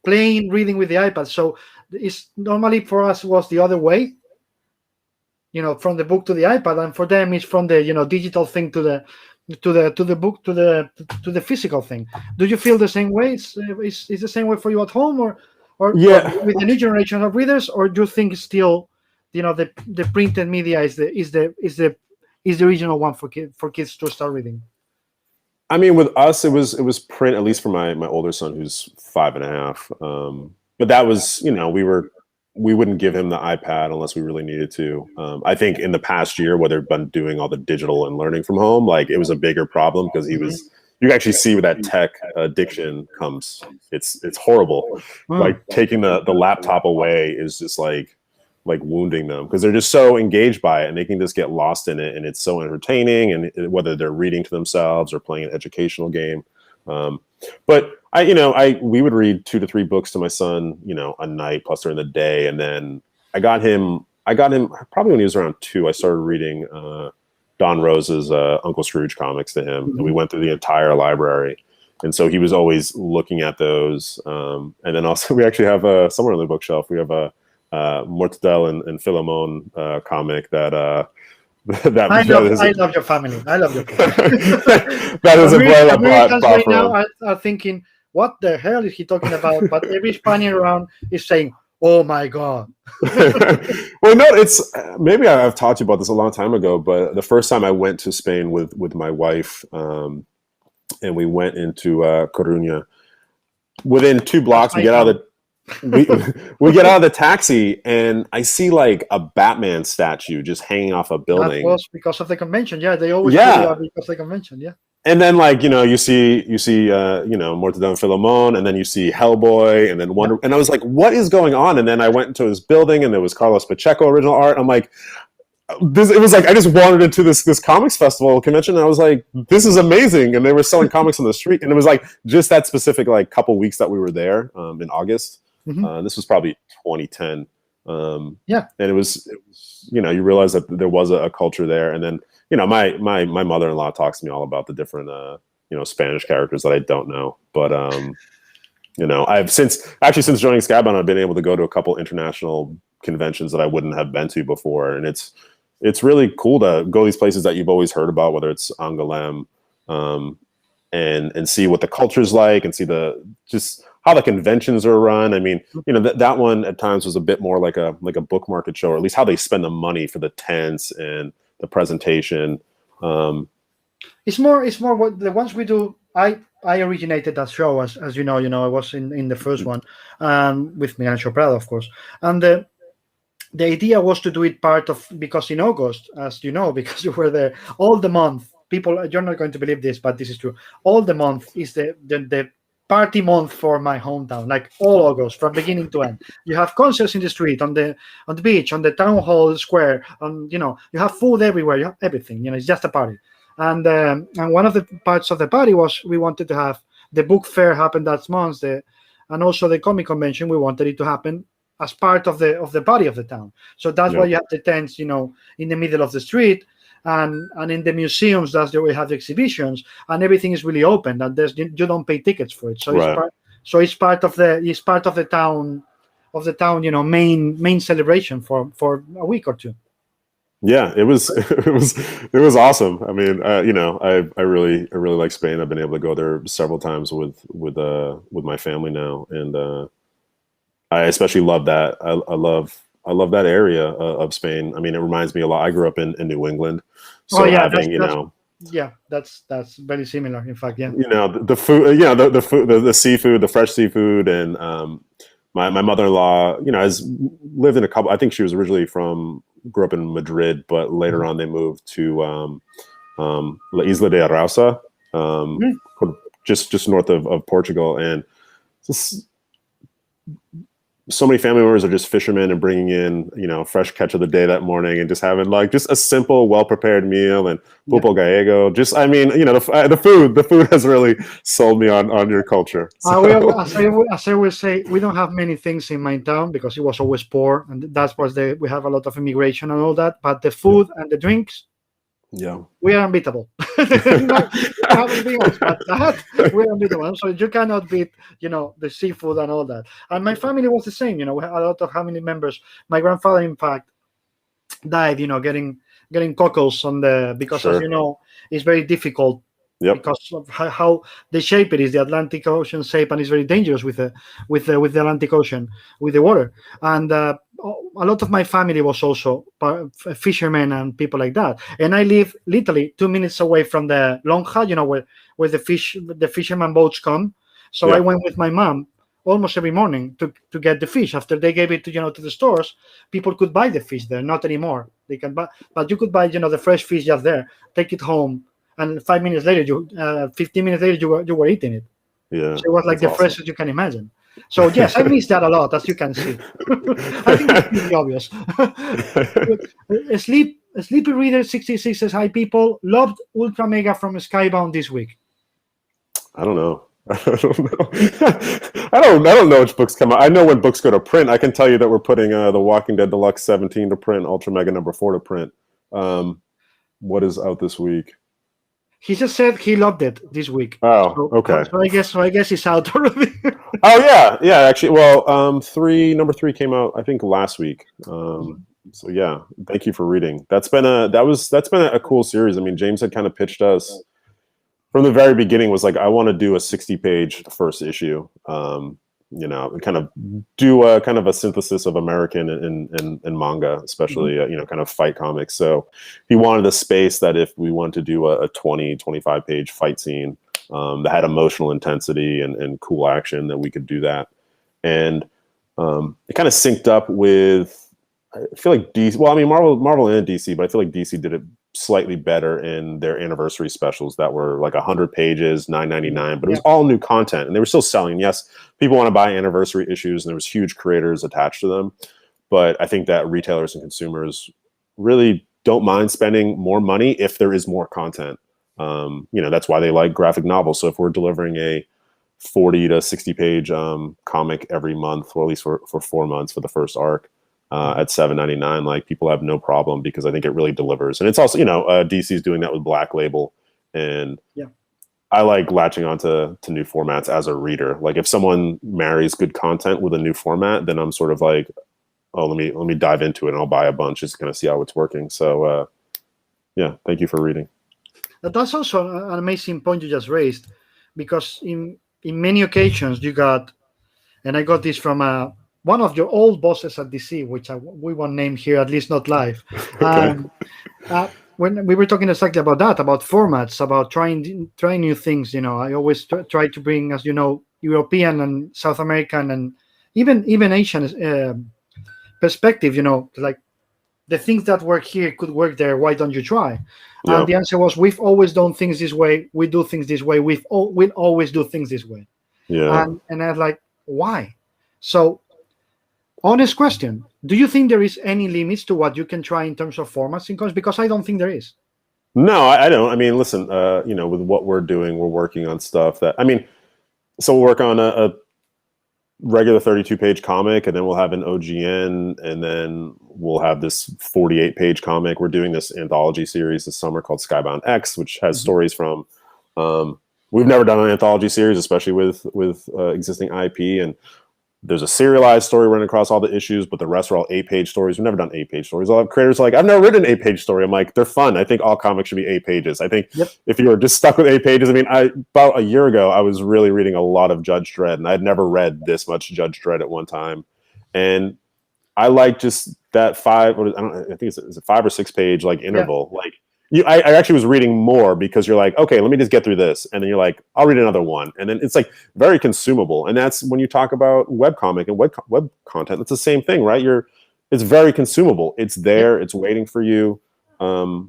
Reading with the iPad. So it's normally for us was the other way, from the book to the iPad, and for them it's from the digital thing to the book to the physical thing. Do you feel the same way? Is the same way for you at home, or with the new generation of readers, or do you think still, the printed media is the is the original one for kids to start reading? I mean, with us, it was print, at least for my older son, who's 5.5. But that was, we wouldn't give him the iPad unless we really needed to. I think in the past year, where they've been doing all the digital and learning from home, like it was a bigger problem because he was. You can actually see where that tech addiction comes. It's horrible. Like taking the laptop away is just like wounding them because they're just so engaged by it and they can just get lost in it, and it's so entertaining, and whether they're reading to themselves or playing an educational game. But we would read 2 to 3 books to my son, a night plus during the day. And then I got him probably when he was around 2, I started reading Don Rose's Uncle Scrooge comics to him. And we went through the entire library. And so he was always looking at those. And then also we actually have somewhere on the bookshelf, we have a Mortadell and Philemon comic that I love your family. I love your family. That is Americans right now are thinking, what the hell is he talking about? But every Spaniard around is saying, oh my God. Well, no, it's maybe I've talked to you about this a long time ago, but the first time I went to Spain with my wife, and we went into Coruña, within 2 blocks, we get out of the we get out of the taxi and I see like a Batman statue just hanging off a building. That was because of the convention. Yeah, they always do that because of the convention. Yeah. And then like, you see Mortadell and Philemon, and then you see Hellboy, and then Wonder. And I was like, what is going on? And then I went into his building and there was Carlos Pacheco original art. I'm like, it was like I just wandered into this comics festival convention and I was like, this is amazing. And they were selling comics on the street. And it was like just that specific like couple weeks that we were there in August. This was probably 2010. And it was you realize that there was a culture there. And then my mother-in-law talks to me all about the different Spanish characters that I don't know, but I've since joining Skybound, I've been able to go to a couple international conventions that I wouldn't have been to before, and it's really cool to go to these places that you've always heard about, whether it's Angoulême, and see what the culture's like, and see just how the conventions are run. I mean, that one at times was a bit more like a book market show, or at least how they spend the money for the tents and the presentation. It's more what the ones we do. I originated that show, as you know, I was in the first one, with Miguel Prado, of course, and the idea was to do it because in August, as you know, because you were there all the month. People, you're not going to believe this, but this is true. All the month is the party month for my hometown, like all August from beginning to end. You have concerts in the street, on the beach, on the town hall square, you have food everywhere, you have everything. It's just a party. And one of the parts of the party was we wanted to have the book fair happen that month, and also the comic convention. We wanted it to happen as part of the party of the town. So that's why you have the tents, in the middle of the street. And in the museums, that's where we have the exhibitions, and everything is really open. And you don't pay tickets for it, so it's part of the town, main celebration for a week or two. Yeah, it was awesome. I mean, I really like Spain. I've been able to go there several times with my family now, and I especially love that. I love that area of Spain. I mean, it reminds me a lot. I grew up in New England, so that's very similar. In fact, the food, the food, the seafood, the fresh seafood, and my mother-in-law, has lived in a couple. I think she was originally grew up in Madrid, but later on they moved to La Isla de Arauza, just north of Portugal, and just so many family members are just fishermen and bringing in, fresh catch of the day that morning and just having just a simple, well-prepared meal and pulpo gallego. The food has really sold me on your culture. So. As I will say, we don't have many things in my town because it was always poor, and that's why we have a lot of immigration and all that. But the food and the drinks, we are unbeatable. Haven't been honest, but we're unbeatable. So you cannot beat, the seafood and all that. And my family was the same. We had a lot of family members. My grandfather, in fact, died. Getting cockles because as you know, it's very difficult. Because of how the shape it is, the Atlantic Ocean shape, and it's very dangerous with the Atlantic Ocean, with the water. And a lot of my family was also fishermen and people like that, and I live literally 2 minutes away from the lonja, where the fisherman boats come. So I went with my mom almost every morning to get the fish. After they gave it to the stores, people could buy the fish there. Not anymore. They can buy, but you could buy the fresh fish just there, take it home, and 5 minutes later, 15 minutes later, you were eating it. Yeah, so it was like the awesome. freshest you can imagine. So yes, I miss that a lot, as you can see. I think it's pretty obvious. Sleepy Reader 66 says, "Hi people, loved Ultra Mega from Skybound this week." I don't know. I don't know. I don't know which books come out. I know when books go to print. I can tell you that we're putting The Walking Dead Deluxe 17 to print, Ultra Mega number 4 to print. What is out this week? He just said he loved it this week. Oh, okay. So I guess it's out already. Oh yeah. Actually, well, number 3 came out I think last week. So yeah, thank you for reading. That's been a cool series. I mean, James had kind of pitched us from the very beginning. Was like, I want to do a 60-page first issue. And kind of do a kind of a synthesis of American and manga, especially kind of fight comics. So he wanted a space that if we wanted to do a 20-25 page fight scene that had emotional intensity and cool action, that we could do that. And it kind of synced up with, I feel like DC. Well, I mean Marvel and DC, but I feel like DC did it slightly better in their anniversary specials that were like 100 pages, $9.99, but it was all new content, and they were still selling. Yes, people want to buy anniversary issues, and there was huge creators attached to them, but I think that retailers and consumers really don't mind spending more money if there is more content. That's why they like graphic novels. So if we're delivering a 40 to 60 page comic every month, or at least for 4 months for the first arc, at $7.99, like, people have no problem, because I think it really delivers. And it's also, DC's doing that with Black Label, and I like latching onto new formats as a reader. Like, if someone marries good content with a new format, then I'm sort of like, oh, let me dive into it, and I'll buy a bunch just to kind of see how it's working. So thank you for reading. That's also an amazing point you just raised, because in many occasions you got, and I got this from one of your old bosses at DC, which we won't name here, at least not live. Okay. When we were talking exactly about that, about formats, about trying new things, I always try to bring, as you know, European and South American and even Asian perspective. Like, the things that work here could work there. Why don't you try? Yeah. And the answer was, we've always done things this way. We do things this way. We'll always do things this way. Yeah. And I was like, why? So, honest question: do you think there is any limits to what you can try in terms of formats? Because I don't think there is. No, I don't. I mean, listen, with what we're doing, we're working on stuff that, so we'll work on a regular 32-page comic, and then we'll have an OGN, and then we'll have this 48-page comic. We're doing this anthology series this summer called Skybound X, which has stories from, we've never done an anthology series, especially with existing IP, and there's a serialized story running across all the issues, but the rest are all 8-page stories. We've never done 8-page stories. I'll have creators like, I've never written an 8-page story. I'm like, they're fun. I think all comics should be 8 pages. I think if you were just stuck with 8 pages, about a year ago, I was really reading a lot of Judge Dredd, and I'd never read this much Judge Dredd at one time. And I like just that I think it's a 5 or 6 page interval. Like, I actually was reading more, because you're like, okay, let me just get through this, and then you're like, I'll read another one, and then it's like very consumable. And that's when you talk about webcomic and web content. It's the same thing, right? It's very consumable. It's there. It's waiting for you. I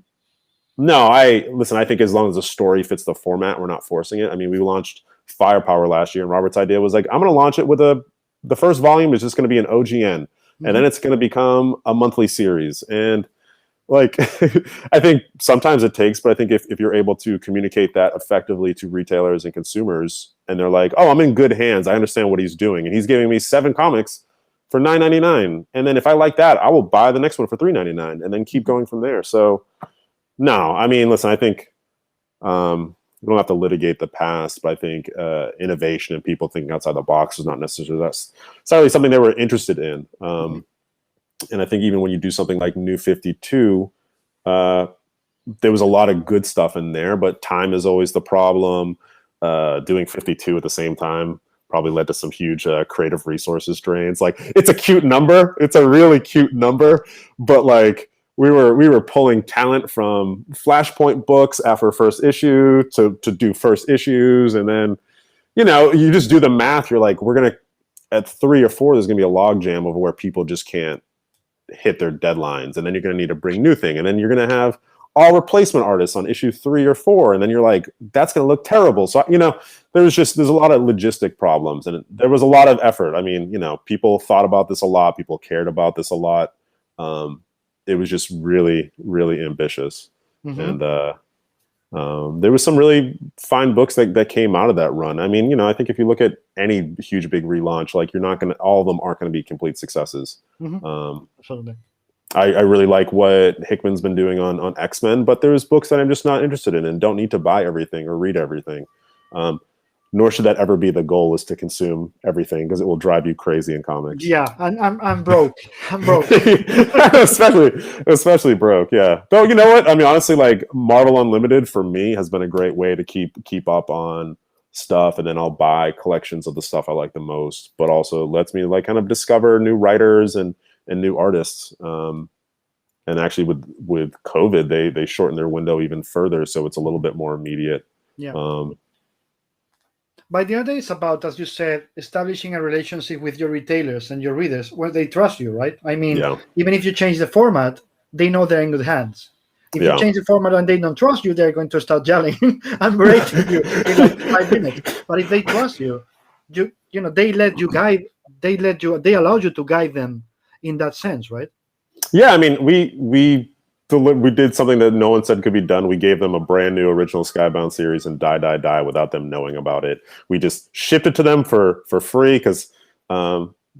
think as long as the story fits the format, we're not forcing it. I mean, we launched Firepower last year, and Robert's idea was like, I'm going to launch it with the first volume is just going to be an OGN, and then it's going to become a monthly series. And like, I think sometimes it takes, but I think if you're able to communicate that effectively to retailers and consumers, and they're like, oh, I'm in good hands, I understand what he's doing, and he's giving me 7 comics for $9.99, and then if I like that, I will buy the next one for $3.99, and then keep going from there. So no, listen, I think we don't have to litigate the past, but I think innovation and people thinking outside the box is not necessarily something they were interested in. And I think even when you do something like New 52, there was a lot of good stuff in there, but time is always the problem. Doing 52 at the same time probably led to some huge creative resources drains. Like, it's a cute number. It's a really cute number, but like we were pulling talent from Flashpoint books after first issue to do first issues, and then you just do the math. You're like, we're gonna at 3 or 4, there's gonna be a log jam over where people just can't hit their deadlines, and then you're gonna need to bring new thing, and then you're gonna have all replacement artists on issue 3 or 4, and then you're like, that's going to look terrible. So there's a lot of logistic problems, and there was a lot of effort. I mean, people thought about this a lot, people cared about this a lot. It was just really, really ambitious. And there was some really fine books that came out of that run. I mean, I think if you look at any huge big relaunch, like, all of them aren't going to be complete successes. Absolutely. I really like what Hickman's been doing on X-Men, but there's books that I'm just not interested in and don't need to buy everything or read everything. Nor should that ever be the goal, is to consume everything, because it will drive you crazy in comics. Yeah, and I'm broke. I'm broke. especially broke. Yeah. Though, you know what? I mean, honestly, like, Marvel Unlimited for me has been a great way to keep up on stuff, and then I'll buy collections of the stuff I like the most, but also lets me like kind of discover new writers and new artists. And actually with COVID, they shortened their window even further, so it's a little bit more immediate. Yeah. By the other day, it's about, as you said, establishing a relationship with your retailers and your readers where they trust you, right? I mean, even if you change the format, they know they're in good hands. If you change the format and they don't trust you, they're going to start yelling and berating you in like 5 minutes. But if they trust you, they let you guide. They allow you to guide them in that sense, right? Yeah, I mean, we did something that no one said could be done. We gave them a brand new original Skybound series and Die without them knowing about it. We just shipped it to them for free, because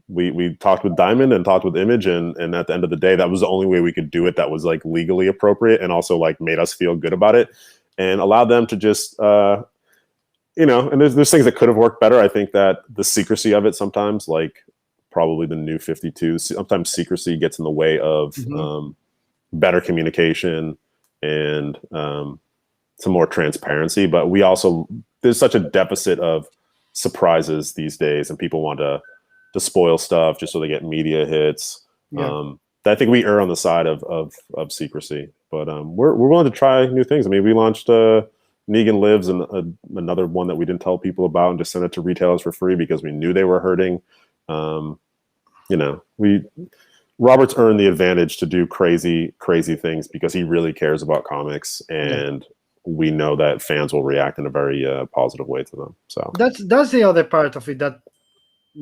we talked with Diamond and talked with Image, and at the end of the day, that was the only way we could do it that was like legally appropriate, and also like made us feel good about it, and allowed them to just and there's things that could have worked better. I think that the secrecy of it sometimes, like probably the New 52, sometimes secrecy gets in the way of better communication and some more transparency. But there's such a deficit of surprises these days, and people want to spoil stuff just so they get media hits. I think we err on the side of secrecy, but we're willing to try new things. I mean, we launched Negan Lives, and another one that we didn't tell people about, and just sent it to retailers for free because we knew they were hurting. Robert's earned the advantage to do crazy things because he really cares about comics, and we know that fans will react in a very positive way to them. So that's the other part of it that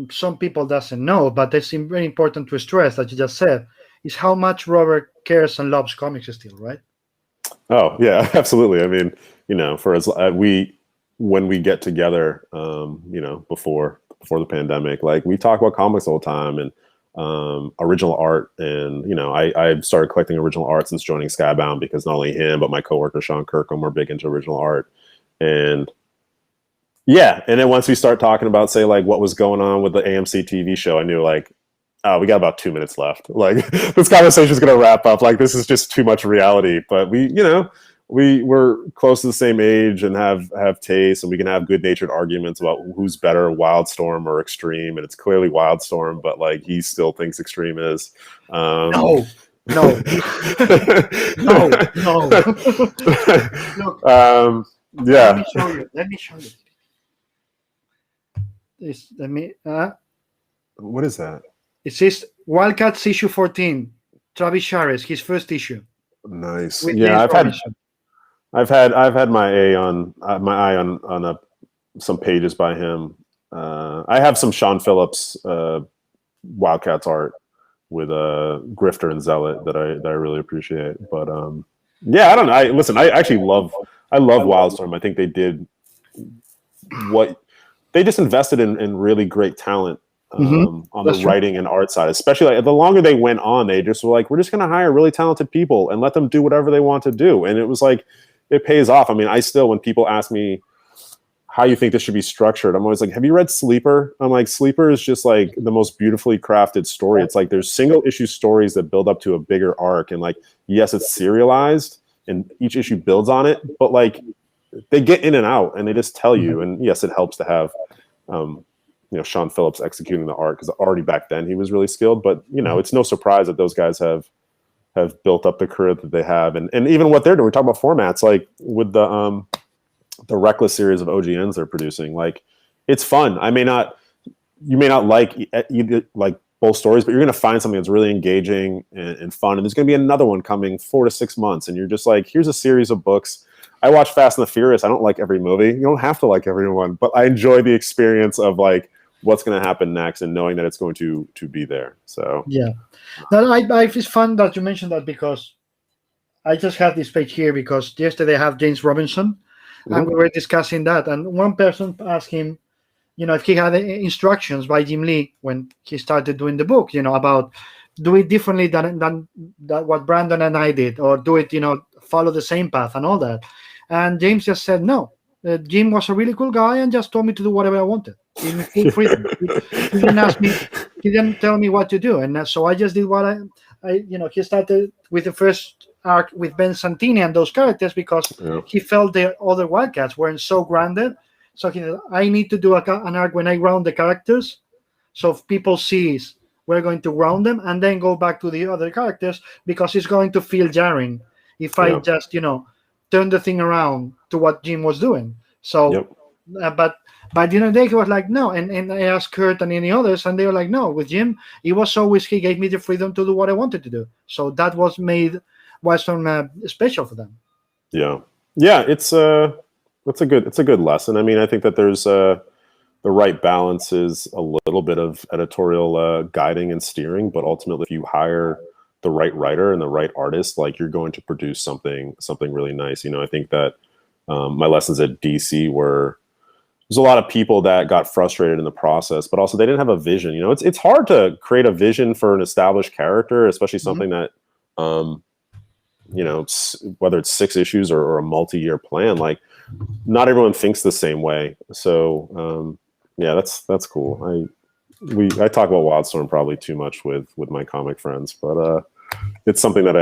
some people doesn't know, but it's very important to stress, that you just said, is how much Robert cares and loves comics still, right? Oh yeah, absolutely. I mean, for as when we get together, before the pandemic, like, we talk about comics all the time, and original art, and I started collecting original art since joining Skybound, because not only him but my coworker Sean Kirkham were big into original art. And then once we start talking about, say, like, what was going on with the AMC TV show, I knew, like, oh, we got about 2 minutes left. Like, this conversation is going to wrap up. Like, this is just too much reality. But we're close to the same age and have taste, and we can have good-natured arguments about who's better, Wildstorm or Extreme. And it's clearly Wildstorm, but like, he still thinks Extreme is. No. Look, yeah. Let me show you. What is that? It says Wildcats issue 14, Travis Charest, his first issue. Nice. Yeah, I've had my eye on some pages by him. I have some Sean Phillips Wildcats art with Grifter and Zealot that I really appreciate. But I don't know. I actually love Wildstorm. I think they did what they just invested in really great talent on the writing and art side, especially like the longer they went on, they just were like, we're just going to hire really talented people and let them do whatever they want to do. And it was like, it pays off. I mean, when people ask me how you think this should be structured, I'm always like, have you read Sleeper? I'm like, Sleeper is just like the most beautifully crafted story. It's like, there's single issue stories that build up to a bigger arc. And like, yes, it's serialized and each issue builds on it, but like, they get in and out and they just tell you. And yes, it helps to have Sean Phillips executing the art, because already back then he was really skilled. But it's no surprise that those guys have built up the career that they have, and even what they're doing. We talk about formats, like with the Reckless series of OGNs they're producing. Like, it's fun. You may not like both stories, but you're going to find something that's really engaging and fun. And there's going to be another one coming 4 to 6 months, and you're just like, here's a series of books. I watch Fast and the Furious. I don't like every movie. You don't have to like every one, but I enjoy the experience of like what's going to happen next and knowing that it's going to be there. So yeah, no, it's fun that you mentioned that, because I just have this page here because yesterday I have James Robinson, and we were discussing that, and one person asked him, if he had instructions by Jim Lee when he started doing the book, about do it differently than what Brandon and I did, or do it, follow the same path and all that. And James just said, no, Jim was a really cool guy and just told me to do whatever I wanted in full freedom. He didn't ask me, he didn't tell me what to do. And so I just did what he started with the first arc with Ben Santini and those characters, because he felt the other Wildcats weren't so grounded. So he said, I need to do an arc when I ground the characters. So if people see, we're going to ground them and then go back to the other characters, because it's going to feel jarring if I just, turn the thing around to what Jim was doing. So, but by the end of the day, he was like, no. And I asked Kurt and any others, and they were like, no, with Jim, it was always, he gave me the freedom to do what I wanted to do. So that was made Wildstorm special for them. Yeah. It's a good lesson. I mean, I think that there's the right balance is a little bit of editorial guiding and steering, but ultimately, if you hire the right writer and the right artist, like, you're going to produce something really nice. I think that my lessons at DC were, there's a lot of people that got frustrated in the process, but also they didn't have a vision. It's hard to create a vision for an established character, especially something that, whether it's 6 issues or a multi-year plan. Like, not everyone thinks the same way. So that's cool. I talk about Wildstorm probably too much with my comic friends, but it's something that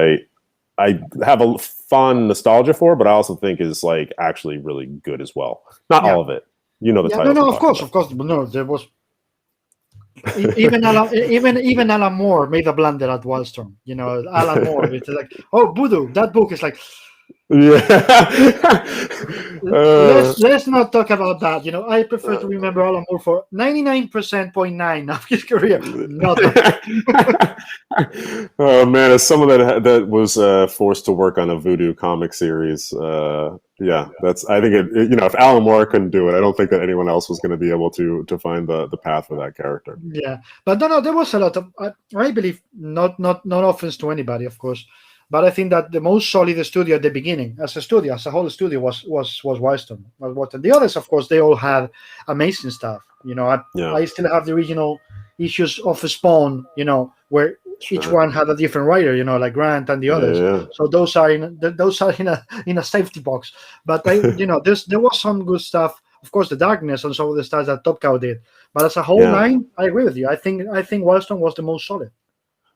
I have a fond nostalgia for, but I also think is like actually really good as well. Not all of it. The title. No, of course. No, there was even Alan Moore made a blunder at Wildstorm. Alan Moore. It's like, oh, Voodoo. That book is like. Let's not talk about that. I prefer to remember Alan Moore for 99.9% of his career. Oh man, as someone that was forced to work on a Voodoo comic series, that's, I think if Alan Moore couldn't do it, I don't think that anyone else was going to be able to find the path for that character. Yeah, but no, there was a lot of. I believe not offense to anybody, of course. But I think that the most solid studio at the beginning, as a whole studio, was Wildstorm. The others, of course, they all had amazing stuff. I still have the original issues of Spawn, where each one had a different writer, like Grant and the others. Yeah. So those are in a safety box. But there was some good stuff. Of course, the Darkness and some of the stuff that Top Cow did. But as a whole line, I agree with you. I think Wildstorm was the most solid.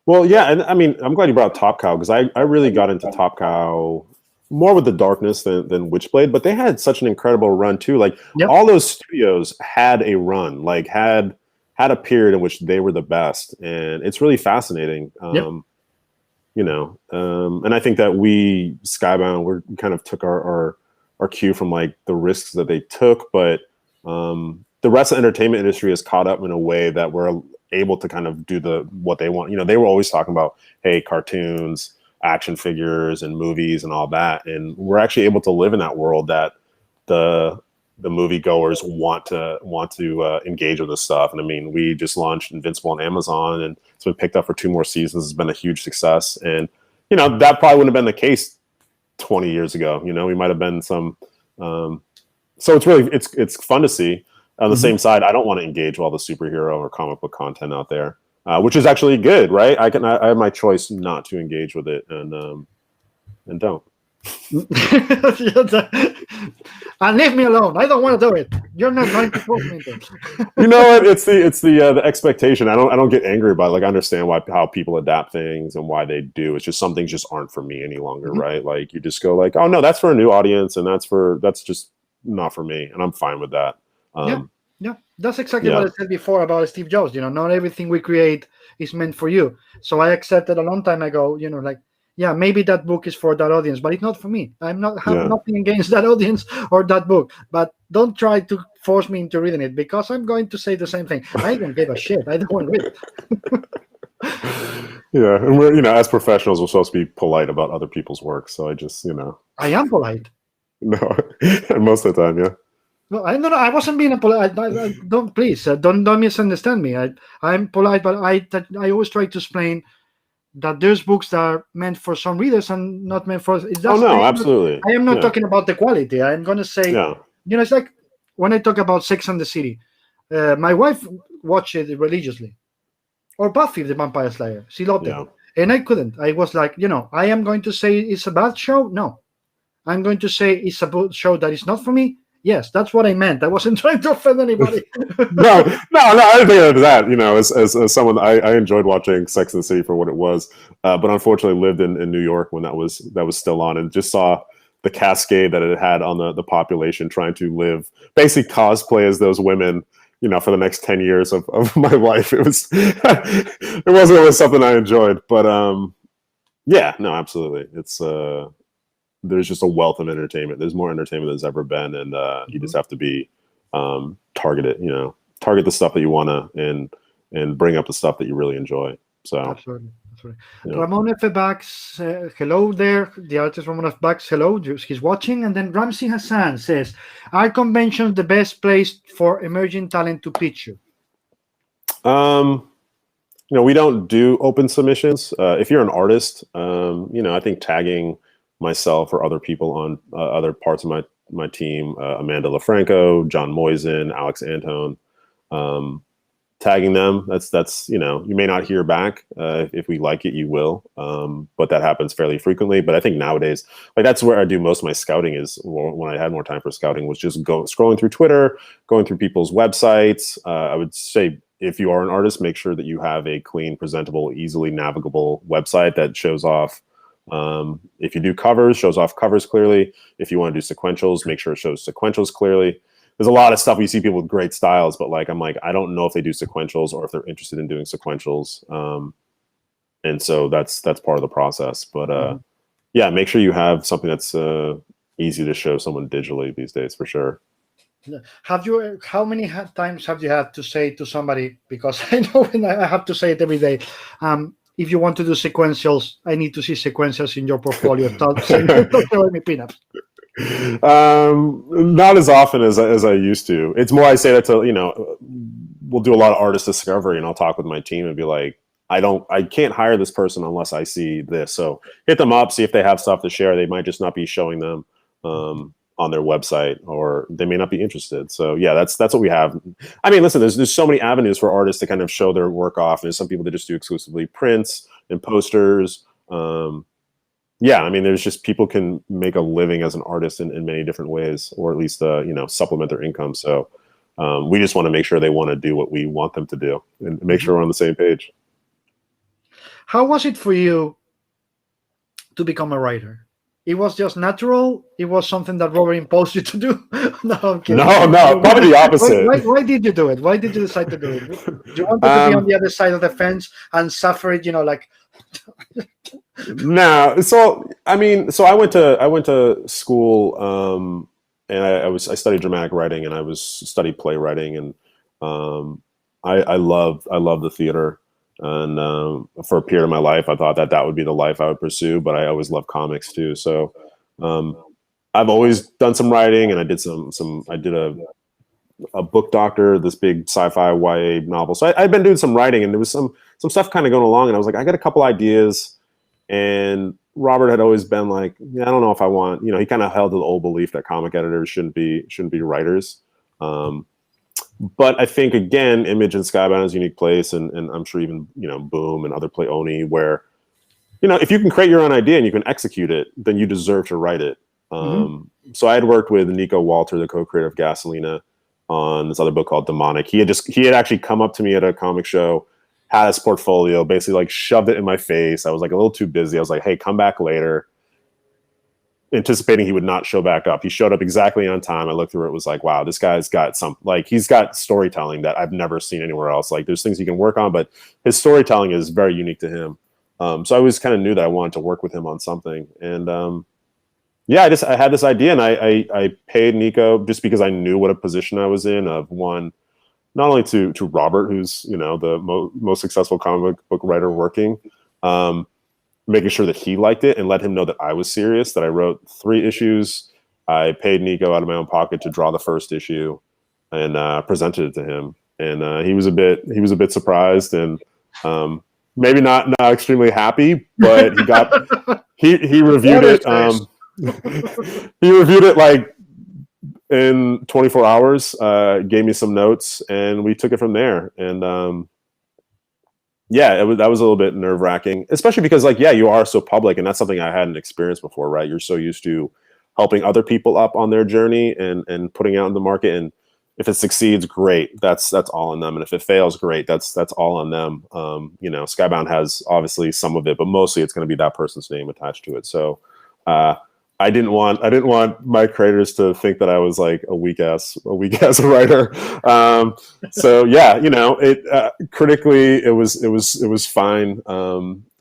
Well, yeah, and I mean, I'm glad you brought up Top Cow, because I really got into Top Cow more with the Darkness than Witchblade, but they had such an incredible run too. Like, all those studios had a run, like had a period in which they were the best, and it's really fascinating. And I think that we Skybound, we kind of took our cue from like the risks that they took, but the rest of the entertainment industry has caught up in a way that we're able to kind of do what they want. They were always talking about, hey, cartoons, action figures, and movies and all that, and we're actually able to live in that world that the moviegoers want to engage with this stuff. And I mean, we just launched Invincible on Amazon, and it's been picked up for 2 more seasons. It's been a huge success, and that probably wouldn't have been the case 20 years ago. We might have been some. So it's fun to see. On the same side, I don't want to engage with all the superhero or comic book content out there, which is actually good, right? I have my choice not to engage with it, and don't. And leave me alone. I don't want to do it. You're not going to force me to. You know what? It's the expectation. I don't get angry about it. Like, I understand how people adapt things and why they do. It's just some things just aren't for me any longer, right? Like, you just go like, oh no, that's for a new audience, and that's just not for me, and I'm fine with that. Yeah. That's exactly Yeah. what I said before about Steve Jobs. Not everything we create is meant for you. So I accepted a long time ago. Like, yeah, maybe that book is for that audience, but it's not for me. I'm not have Yeah. nothing against that audience or that book, but don't try to force me into reading it because I'm going to say the same thing. I don't give a shit. I don't want to read it. Yeah. And we're, as professionals, we're supposed to be polite about other people's work. So I just, I am polite. no, most of the time, yeah. No, I no, no, I wasn't being a polite. Don't please don't misunderstand me. I'm polite, but I always try to explain that there's books that are meant for some readers and not meant for. It's Oh just, no, absolutely. I am not Yeah. talking about the quality. I'm gonna say, Yeah. it's like when I talk about Sex and the City. My wife watched it religiously, or Buffy the Vampire Slayer. She loved it, Yeah. and I couldn't. I was like, I am going to say it's a bad show. No, I'm going to say it's a show that is not for me. Yes, that's what I meant. I wasn't trying to offend anybody. No, I didn't think of that. As someone, I enjoyed watching Sex and the City for what it was, but unfortunately lived in New York when that was still on, and just saw the cascade that it had on the population trying to live, basically cosplay as those women, for the next 10 years of my life. It was, it wasn't really something I enjoyed, but yeah, no, absolutely. It's there's just a wealth of entertainment. There's more entertainment than there's ever been, and you just have to be targeted. Target the stuff that you want to, and bring up the stuff that you really enjoy. So Absolutely. yeah. Ramon F. Bax, hello there. The artist Ramon F. Bax, hello. He's watching. And then Ramsey Hassan says, are conventions the best place for emerging talent to pitch you? We don't do open submissions. If you're an artist, I think tagging myself or other people on other parts of my team, Amanda LaFranco, John Moisen, Alex Antone, tagging them. That's you may not hear back. If we like it, you will. But that happens fairly frequently. But I think nowadays, that's where I do most of my scouting is when I had more time for scouting, was just scrolling through Twitter, going through people's websites. I would say, if you are an artist, make sure that you have a clean, presentable, easily navigable website that shows off. If you do covers, shows off covers clearly. If you want to do sequentials, make sure it shows sequentials clearly. There's a lot of stuff you see people with great styles, but I don't know if they do sequentials or if they're interested in doing sequentials. And so that's part of the process. But yeah, make sure you have something that's easy to show someone digitally these days, for sure. How many times have you had to say to somebody, because I know when I have to say it every day, if you want to do sequentials, I need to see sequentials in your portfolio. Stop showing me pinups. Not as often as I used to. It's more I say that to, we'll do a lot of artist discovery, and I'll talk with my team and be like, I can't hire this person unless I see this. So hit them up, see if they have stuff to share. They might just not be showing them on their website, or they may not be interested. So yeah, that's what we have. I mean, listen, there's so many avenues for artists to kind of show their work off. There's some people that just do exclusively prints and posters. Yeah, I mean, there's just, people can make a living as an artist in many different ways, or at least supplement their income. So we just want to make sure they want to do what we want them to do, and make sure we're on the same page. How was it for you to become a writer? It was just natural? It was something that Robert imposed you to do? No, I'm kidding. No, probably the opposite. Why did you do it? Why did you decide to do it? Do you want to be on the other side of the fence and suffer it, like... Nah. So I went to school, and I studied dramatic writing, and I studied playwriting, and I love the theater. And for a period of my life, I thought that would be the life I would pursue. But I always loved comics too. So I've always done some writing, and I did I did a book doctor, this big sci-fi YA novel. So I'd been doing some writing, and there was some stuff kind of going along, and I was like, I got a couple ideas. And Robert had always been like, yeah, I don't know if I want, he kind of held to the old belief that comic editors shouldn't be writers. But I think, again, Image and Skybound is a unique place, and I'm sure even, Boom and other play Oni, where, if you can create your own idea and you can execute it, then you deserve to write it. So I had worked with Nico Walter, the co-creator of Gasolina, on this other book called Demonic. He had actually come up to me at a comic show, had his portfolio, basically shoved it in my face. I was a little too busy. I was like, hey, come back later. anticipating he would not show back up. He showed up exactly on time. I looked through it, was like, wow, this guy's got some, like, he's got storytelling that I've never seen anywhere else. Like, there's things he can work on, but his storytelling is very unique to him. So I always kind of knew that I wanted to work with him on something. And yeah, I had this idea, and I paid Nico just because I knew what a position I was in, of one, not only to Robert, who's, you know, the most successful comic book writer working, making sure that he liked it and let him know that I was serious, that I wrote 3 issues. I paid Nico out of my own pocket to draw the first issue and presented it to him. And he was a bit surprised and maybe not extremely happy, but he reviewed it. He reviewed it like in 24 hours, gave me some notes, and we took it from there. And yeah, that was a little bit nerve-wracking, especially because, like, yeah, you are so public, and that's something I hadn't experienced before, right? You're so used to helping other people up on their journey and putting out in the market, and if it succeeds, great. That's all on them, and if it fails, great. That's all on them. You know, Skybound has obviously some of it, but mostly it's going to be that person's name attached to it. So I didn't want my creators to think that I was like a weak ass writer. So yeah, you know, critically it was fine.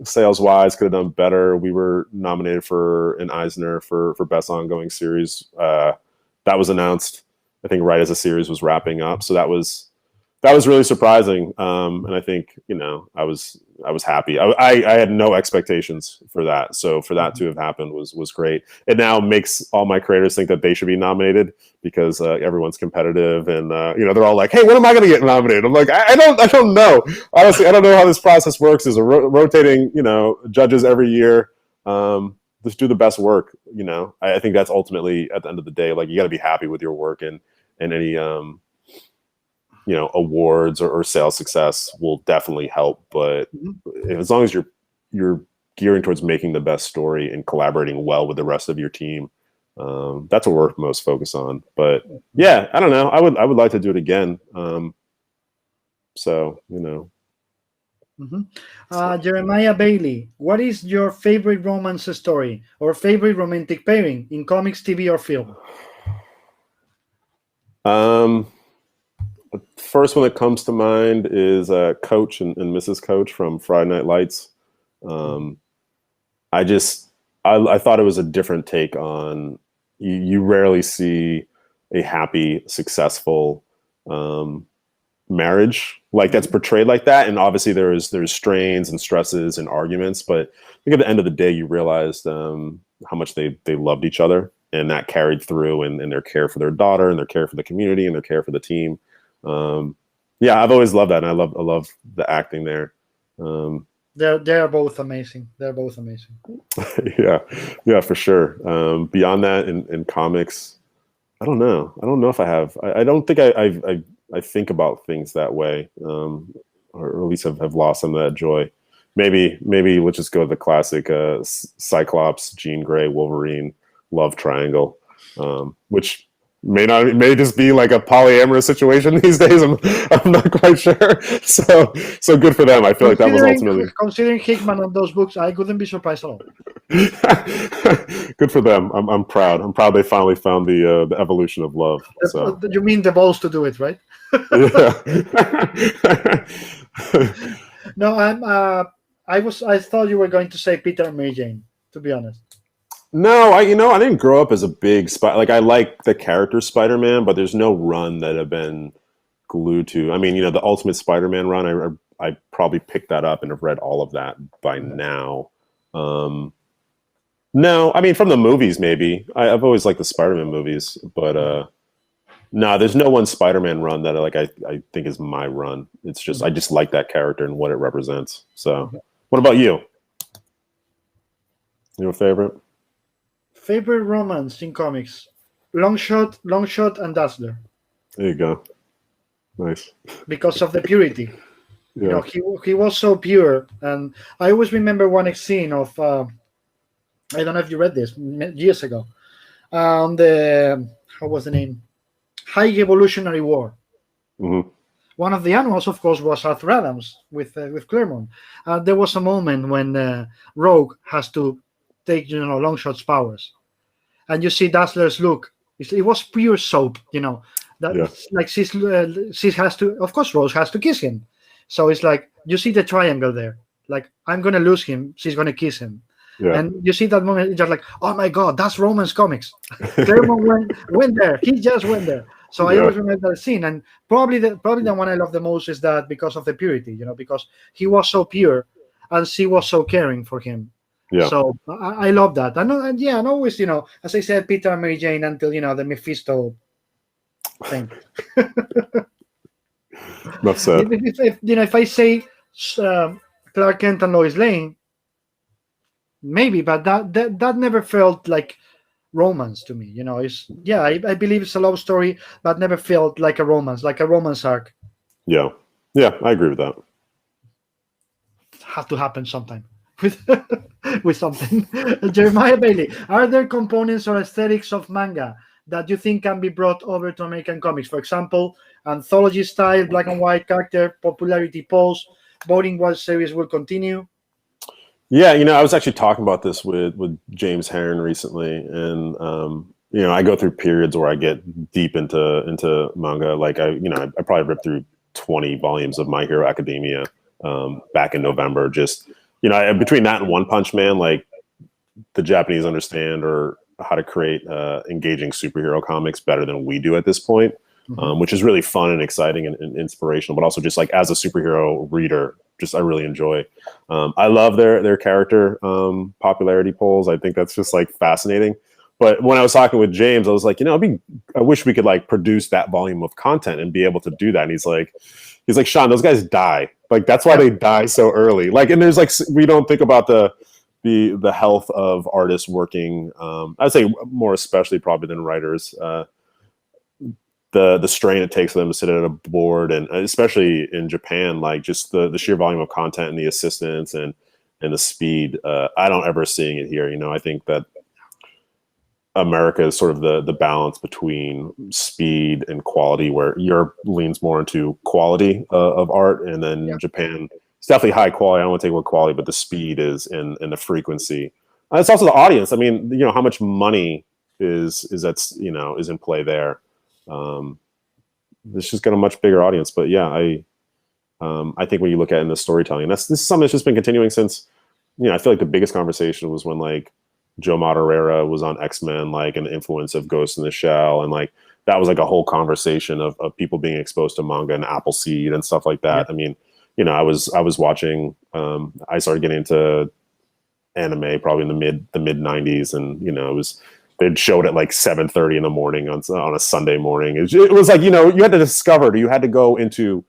Sales wise, could have done better. We were nominated for an Eisner for best ongoing series. That was announced, I think, right as the series was wrapping up. So that was really surprising. And I think, you know, I was happy. I had no expectations for that. So for that to have happened was great. It now makes all my creators think that they should be nominated because everyone's competitive, and you know, they're all like, "Hey, when am I going to get nominated?" I'm like, I don't know. Honestly, I don't know how this process works. There's a rotating, you know, judges every year. Just do the best work. You know, I think that's ultimately, at the end of the day, like, you got to be happy with your work, and any you know, awards or sales success will definitely help. But as long as you're gearing towards making the best story and collaborating well with the rest of your team, that's what we're most focused on. But yeah, I don't know. I would like to do it again. So, you know. Jeremiah Bailey, what is your favorite romance story or favorite romantic pairing in comics, TV, or film? First one that comes to mind is Coach and Mrs. Coach from Friday Night Lights. I thought it was a different take on, you rarely see a happy, successful marriage like that's portrayed like that. And obviously there's strains and stresses and arguments, but I think at the end of the day, you realized how much they loved each other, and that carried through in their care for their daughter, and their care for the community, and their care for the team. Yeah, I've always loved that, and I love the acting there. They're both amazing. yeah, for sure. Beyond that, in comics, I don't know if I have. I don't think I think about things that way, or at least have lost some of that joy. Maybe let's just go with the classic Cyclops, Jean Grey, Wolverine love triangle, which may just be like a polyamorous situation these days. I'm not quite sure. So good for them. I feel like that was ultimately, considering Hickman on those books, I couldn't be surprised at all. Good for them. I'm proud. I'm proud they finally found the evolution of love. So. You mean the balls to do it, right? No, I thought you were going to say Peter and Mary Jane, to be honest. No, I didn't grow up as a big like, I like the character Spider-Man, but there's no run that I've been glued to. I mean, you know, the Ultimate Spider-Man run, I probably picked that up and have read all of that by now. No, I mean, from the movies, maybe. I've always liked the Spider-Man movies, but no, there's no one Spider-Man run that I think is my run. It's just, I just like that character and what it represents. So, what about you? Your favorite? Favorite romance in comics: Longshot and Dazzler. There you go. Nice. Because of the purity. Yeah. You know, he was so pure, and I always remember one scene of I don't know if you read this years ago. The how was the name? High Evolutionary War. Mm-hmm. One of the animals, of course, was Arthur Adams with Claremont. There was a moment when Rogue has to take, you know, Longshot's powers, and you see Dazzler's look. It was pure soap, That Yeah. like she has to, of course, Rose has to kiss him. So it's like you see the triangle there. Like I'm gonna lose him, she's gonna kiss him, Yeah. and you see that moment. It's just like, oh my god, that's romance comics. Claremont went there. He just went there. So I Yeah. always remember that scene, and probably the one I love the most is that because of the purity, because he was so pure, and she was so caring for him. Yeah. So I love that. And always, as I said, Peter and Mary Jane until the Mephisto thing. Enough said. If I say Clark Kent and Lois Lane, maybe, but that never felt like romance to me. I believe it's a love story, but never felt like a romance arc. Yeah. Yeah, I agree with that. Have to happen sometime with something. Jeremiah Bailey, are there components or aesthetics of manga that you think can be brought over to American comics? For example, anthology style, black and white character, popularity polls, voting what series will continue? Yeah, I was actually talking about this with James Herron recently, and I go through periods where I get deep into manga. Like I probably ripped through 20 volumes of My Hero Academia back in November. Just between that and One Punch Man, like the Japanese understand or how to create engaging superhero comics better than we do at this point, which is really fun and exciting and inspirational. But also just like as a superhero reader, I really enjoy. I love their character popularity polls. I think that's just like fascinating. But when I was talking with James, I was like, I wish we could like produce that volume of content and be able to do that. And he's like, Sean, those guys die. Like that's why they die so early. Like, and there's like we don't think about the health of artists working. I'd say more especially probably than writers. The strain it takes for them to sit at a board, and especially in Japan, like just the sheer volume of content and the assistance and the speed. I don't ever seeing it here. I think that America is sort of the balance between speed and quality, where Europe leans more into quality of art, and then Japan, it's definitely high quality. I don't want to take away quality, but the speed is and the frequency. It's also the audience. I mean, how much money is in play there. It's just got a much bigger audience, but yeah, I think when you look at it in the storytelling, this is something that's just been continuing since, I feel like the biggest conversation was when like Joe Madureira was on X-Men, like, and the influence of Ghost in the Shell, and like that was like a whole conversation of people being exposed to manga and Appleseed and stuff like that. I mean, I was watching. I started getting into anime probably in the mid '90s, and it was. They'd show it at like 7:30 in the morning on a Sunday morning. It was like, you had to discover. I had to go into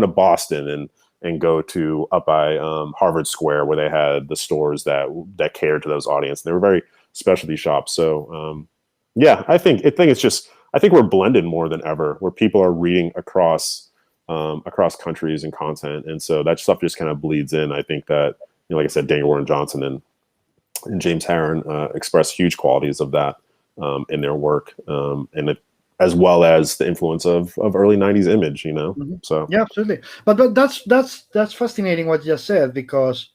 Boston and go to up by Harvard Square, where they had the stores that catered to those audience. They were very specialty shops. So I think it's just, I think we're blended more than ever, where people are reading across countries and content, and so that stuff just kind of bleeds in. I think that like I said, Daniel Warren Johnson and James Herron express huge qualities of that in their work, and as well as the influence of early '90s Image. So yeah, absolutely. But that's fascinating what you just said, because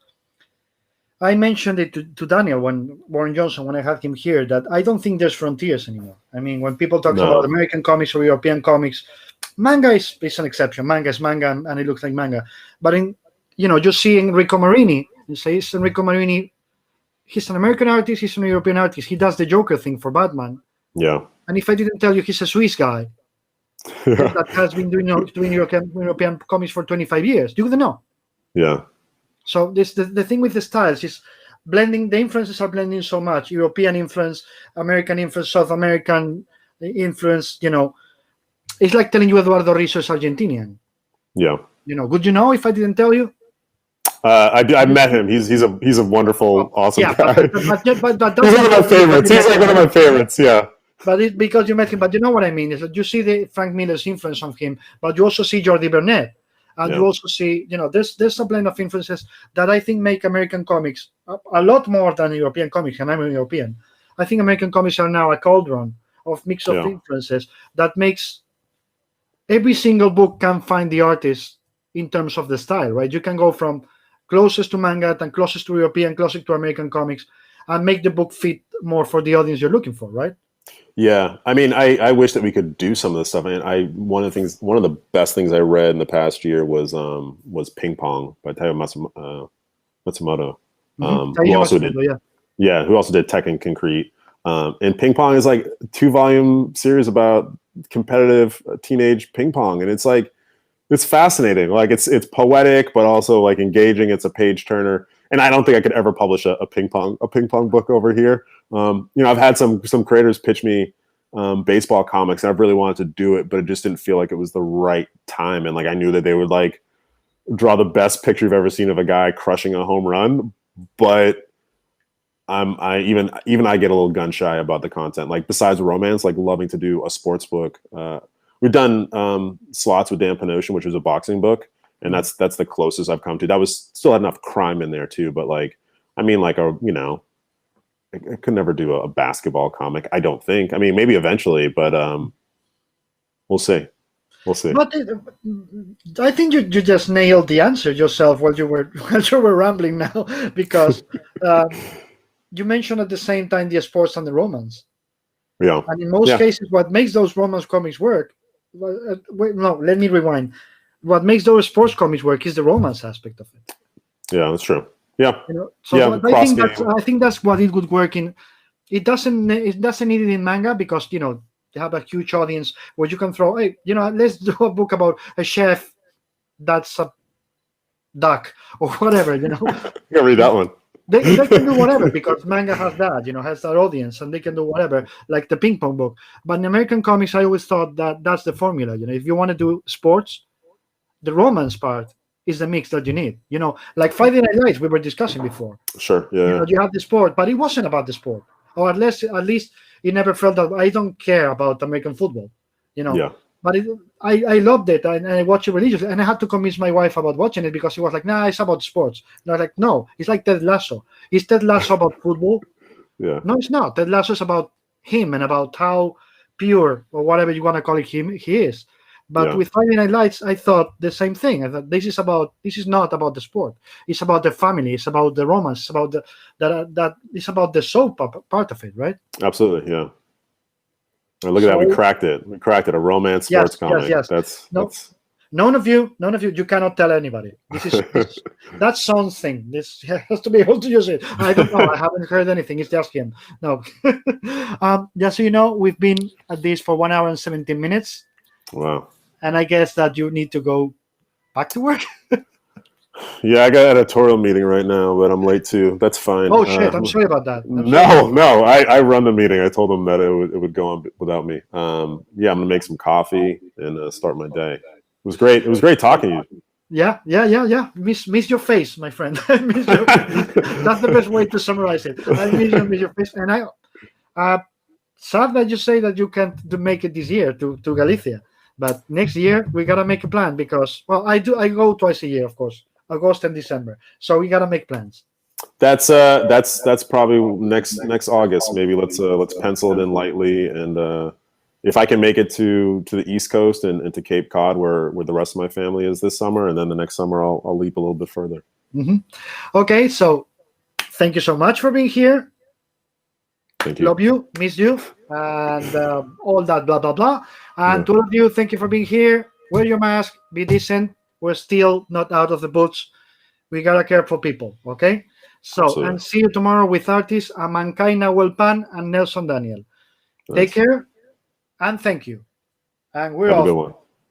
I mentioned it to Daniel when I had him here, that I don't think there's frontiers anymore. I mean, when people talk about American comics or European comics, manga is an exception. Manga is manga, and it looks like manga. But just seeing Enrico Marini, you say it's Enrico Marini. He's an American artist, he's an European artist. He does the Joker thing for Batman. Yeah. And if I didn't tell you, he's a Swiss guy that has been doing European comics for 25 years. You wouldn't know. Yeah. So the thing with the styles is blending. The influences are blending so much. European influence, American influence, South American influence. It's like telling you Eduardo Rizzo is Argentinian. Yeah. Would you know if I didn't tell you? I met him. He's a wonderful, awesome guy. But he's one of my favorites. He's like one of my favorites. Yeah. But it's because you met him. But you know what I mean is that you see the Frank Miller's influence on him, but you also see Jordi Burnett, and you also see there's a blend of influences that I think make American comics a lot more than European comics. And I'm a European. I think American comics are now a cauldron of mix of influences that makes every single book can find the artist in terms of the style. Right? You can go from closest to manga and closest to European, closest to American comics, and make the book fit more for the audience you're looking for, right? Yeah, I mean, I wish that we could do some of this stuff. And one of the best things I read in the past year was Ping Pong by Taiyo Matsumoto, who also did who also did Tekken Concrete. And Ping Pong is like a 2-volume series about competitive teenage ping pong, and it's like it's fascinating. Like it's poetic, but also like engaging. It's a page turner, and I don't think I could ever publish a ping pong book over here. I've had some creators pitch me baseball comics, and I've really wanted to do it, but it just didn't feel like it was the right time. And like I knew that they would like draw the best picture you've ever seen of a guy crushing a home run, but I get a little gun shy about the content. Like besides romance, like loving to do a sports book. We've done Slots with Dan Panosian, which was a boxing book, and that's the closest I've come to. That was still had enough crime in there too, but like I mean, like I could never do a basketball comic. I don't think. I mean, maybe eventually, but we'll see. We'll see. But I think you just nailed the answer yourself while you were rambling now, because you mentioned at the same time the sports and the romance. Yeah. And in most cases, what makes those romance comics work? Let me rewind. What makes those sports comics work is the romance aspect of it. Yeah, that's true. Yeah. So I think that's what it would work in. It doesn't need it in manga because they have a huge audience where you can throw, hey, let's do a book about a chef that's a duck or whatever. You can read that one. They can do whatever because manga has that audience, and they can do whatever, like the ping pong book. But in American comics, I always thought that that's the formula. If you want to do sports, the romance part is the mix that you need. Like Friday Night Lights we were discussing before. Sure, yeah. You have the sport, but it wasn't about the sport, or at least it never felt that I don't care about American football. Yeah. But I loved it, and I watched it religiously, and I had to convince my wife about watching it because she was like, "Nah, it's about sports." And I was like, "No, it's like Ted Lasso. Is Ted Lasso about football?" Yeah. No, it's not. Ted Lasso is about him and about how pure or whatever you want to call it he is. But with Friday Night Lights, I thought the same thing. I thought this is not about the sport. It's about the family. It's about the romance. It's about it's about the soap part of it, right? Absolutely, yeah. Look at that, we cracked it. We cracked it. A romance sports comic. Yes. That's none of you, you cannot tell anybody. This that's Sean's thing. This has to be able to use it. I don't know. I haven't heard anything. It's just him. No. Just so you know, we've been at this for 1 hour and 17 minutes. Wow. And I guess that you need to go back to work. Yeah, I got an editorial meeting right now, but I'm late too. That's fine. Oh shit! I'm sorry about that. No. I run the meeting. I told them that it would go on without me. I'm gonna make some coffee and start my day. It was great. It was great talking to you. Yeah. Miss your face, my friend. Miss your face. That's the best way to summarize it. I miss your face, and sad that you say that you can't make it this year to Galicia, but next year we gotta make a plan because I go twice a year, of course. August and December, so we gotta make plans. That's probably next August. Maybe let's pencil it in lightly, and if I can make it to the East Coast and to Cape Cod, where the rest of my family is this summer, and then the next summer I'll leap a little bit further. Mm-hmm. Okay, so thank you so much for being here. Thank you. Love you, miss you, and all that blah blah blah. And to all of you, thank you for being here. Wear your mask. Be decent. We're still not out of the boots. We gotta care for people, okay? So, absolutely. And see you tomorrow with artists Amankaina Welpan and Nelson Daniel. Nice. Take care, and thank you. And we're off.